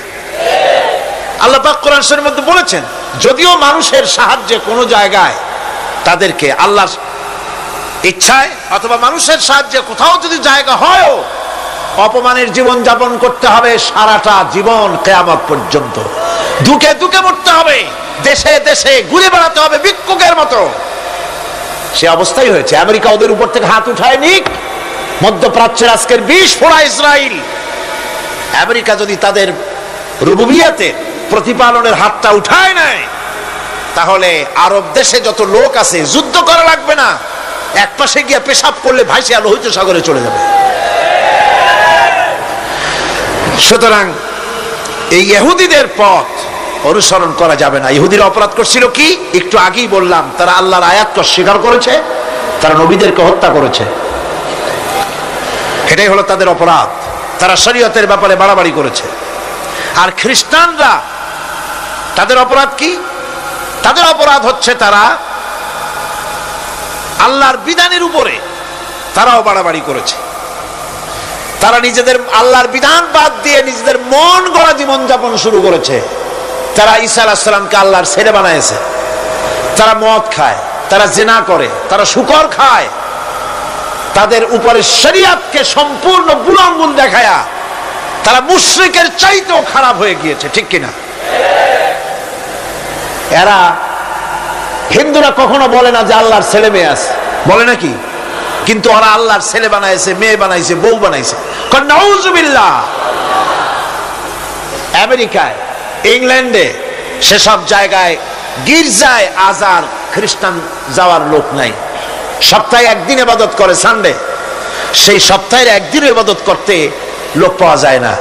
আল্লাহ পাক কোরআন শরীফের মধ্যে বলেছেন, যদিও মানুষের সাহায্যে কোনো জায়গায় তাদেরকে আল্লাহর ইচ্ছায় অথবা মানুষের সাহায্যে কোথাও যদি জায়গা হয়, অপমানের জীবন যাপন করতে হবে সারাটা জীবন, কিয়ামত পর্যন্ত দুঃখে দুঃখে মরতে হবে, দেশে দেশে ঘুরে বেড়াতে হবে ভিক্ষুকের মতো। সে অবস্থাই হয়েছে। আমেরিকা ওদের উপর থেকে হাত উঠায় নিক, মধ্যপ্রাচ্যের আজকের 20 ফোড়া ইসরায়েল, আমেরিকা যদি তাদের রুবুবিয়াতের প্রতিপালনের হাতটা উঠায় নেয়, তাহলে আরব দেশে যত লোক আছে যুদ্ধ করা লাগবে না, এক পাশে গিয়ে পেশাব করলে ভাইসিয়া লোহিত সাগরে চলে যাবে। সুতরাং এই ইহুদিদের পথ অনুসরণ করা যাবে না। ইহুদিরা অপরাধ করছিল কি? একটু আগেই বললাম, তারা আল্লাহর আয়াতকে অস্বীকার করেছে, তারা নবীদেরকে হত্যা করেছে, এটাই হলো তাদের অপরাধ। তারা শরীয়তের ব্যাপারে বাড়াবাড়ি করেছে। আর খ্রিস্টানরা, তাদের অপরাধ কি? তাদের অপরাধ হচ্ছে তারা আল্লাহর বিধানের উপরে তারাও বাড়াবাড়ি করেছে। তারা নিজেদের আল্লাহর বিধান বাদ দিয়ে নিজেদের মন গড়া জীবন যাপন শুরু করেছে। তারা ঈসা আলাইহিস সালামকে আল্লাহর ছেলে বানাইছে। তারা মদ খায়, তারা জিনা করে, তারা শুকর খায়, তাদের উপরে শরীয়তকে সম্পূর্ণ বুড়ো আঙ্গুল দেখায়া তারা মুশরিকের চাইতেও খারাপ হয়ে গিয়েছে, ঠিক কিনা? এরা, হিন্দুরা কখনো বলে না যে আল্লাহর ছেলে মেয়ে আছে, বলে নাকি? কিন্তু ওরা আল্লাহর ছেলে বানাইছে, মেয়ে বানাইছে, বউ বানাইছে। নাউযুবিল্লাহ। আমেরিকায়, ইংল্যান্ডে, সেসব জায়গায় গির্জায় আজ আর খ্রিস্টান যাওয়ার লোক নাই। সপ্তাহে একদিন ইবাদত করে, সানডে। সেই সপ্তাহের একদিন ইবাদত করতে লোক পাওয়া যায় না।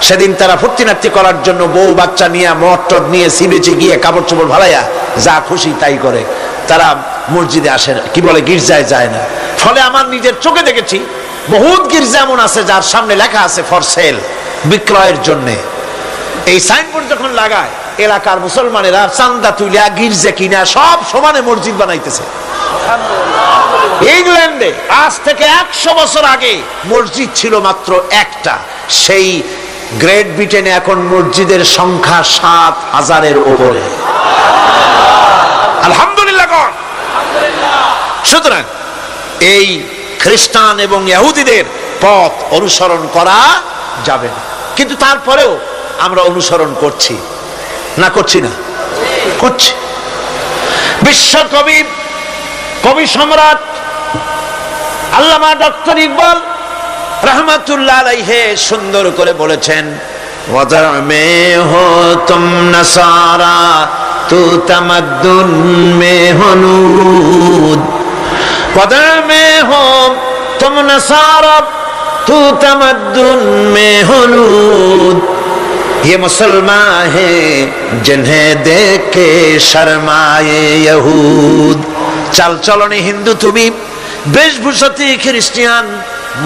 সেদিন তারা ফুর্তি নার্তি করার জন্য বউ বাচ্চা নিয়ে, মদ টদ নিয়ে, সিবেচে গিয়ে কাপড় চোপড় ভালাইয়া যা খুশি তাই করে। তারা মসজিদে আসে না, কি বলে, গির্জায় যায় না। ফলে আমার নিজের চোখে দেখেছি বহুত গির্জা এমন আছে যার সামনে লেখা আছে ফর সেল, বিক্রয়ের জন্য। এই সাইনবোর্ড যখন লাগায়, এলাকার মুসলমানেরা চান্দা তুলিয়া গির্জা কিনা সব সমানে মসজিদ বানাইতেছে। ইংল্যান্ডে আজ থেকে 100 বছর আগে মসজিদ ছিল মাত্র একটা। সেই গ্রেট ব্রিটেনে এখন মসজিদের সংখ্যা 7,000-এর উপরে। আলহামদুলিল্লাহ। সুতরাং এই খ্রিস্টান এবং ইহুদিদের পথ অনুসরণ করা যাবে না, কিন্তু তারপরেও আমরা অনুসরণ করছি না, করছি না? করছি। বিশ্বকবি, কবি সম্রাট আল্লামা ডক্টর ইকবাল রহমাতুল্লাহ আলাইহি সুন্দর করে বলেছেন, ওয়াদা মে হো তুম নসারা তু তামাদ্দুন মে হনুদ, ওয়াদা মে হো তুম নসারা তু তামাদ্দুন মে হনুদ, ये मुसलमान है जिन्हें देख के शर्माए यहूद। চাল চলনে হিন্দু তুমি, বেশভূষাতে খ্রিস্টান,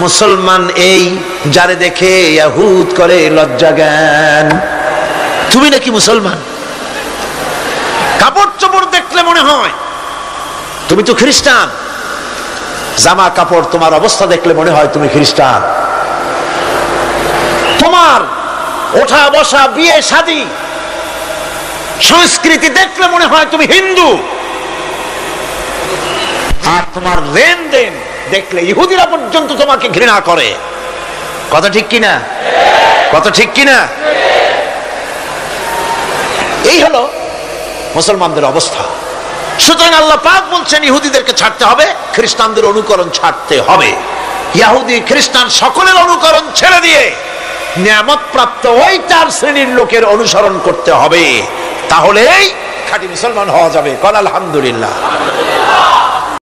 মুসলমান এই যারে দেখে ইহুদ করে লজ্জা জ্ঞান। তুমি নাকি মুসলমান? কাপড় চোপড় দেখলে মনে হয় তুমি তো খ্রিস্টান, জামা কাপড় তোমার অবস্থা দেখলে মনে হয় তুমি খ্রিস্টান, তোমার ওঠা বসা বিয়ে শাদী সংস্কৃতি দেখলে মনে হয় তুমি হিন্দু, আর তোমার লেনদেন দেখলে ইহুদিরা পর্যন্ত তোমাকে ঘৃণা করে। কথা ঠিক কিনা? কথা ঠিক কিনা? এই হলো মুসলমানদের অবস্থা। সুতরাং আল্লাহ পাক বলছেন ইহুদিদেরকে ছাড়তে হবে, খ্রিস্টানদের অনুকরণ ছাড়তে হবে। ইহুদি খ্রিস্টান সকলের অনুকরণ ছেড়ে দিয়ে নিয়ামত প্রাপ্ত ওই 4 শ্রেণীর লোকের অনুসরণ করতে হবে, তাহলেই খাঁটি মুসলমান হওয়া যাবে। কল আলহামদুলিল্লাহ।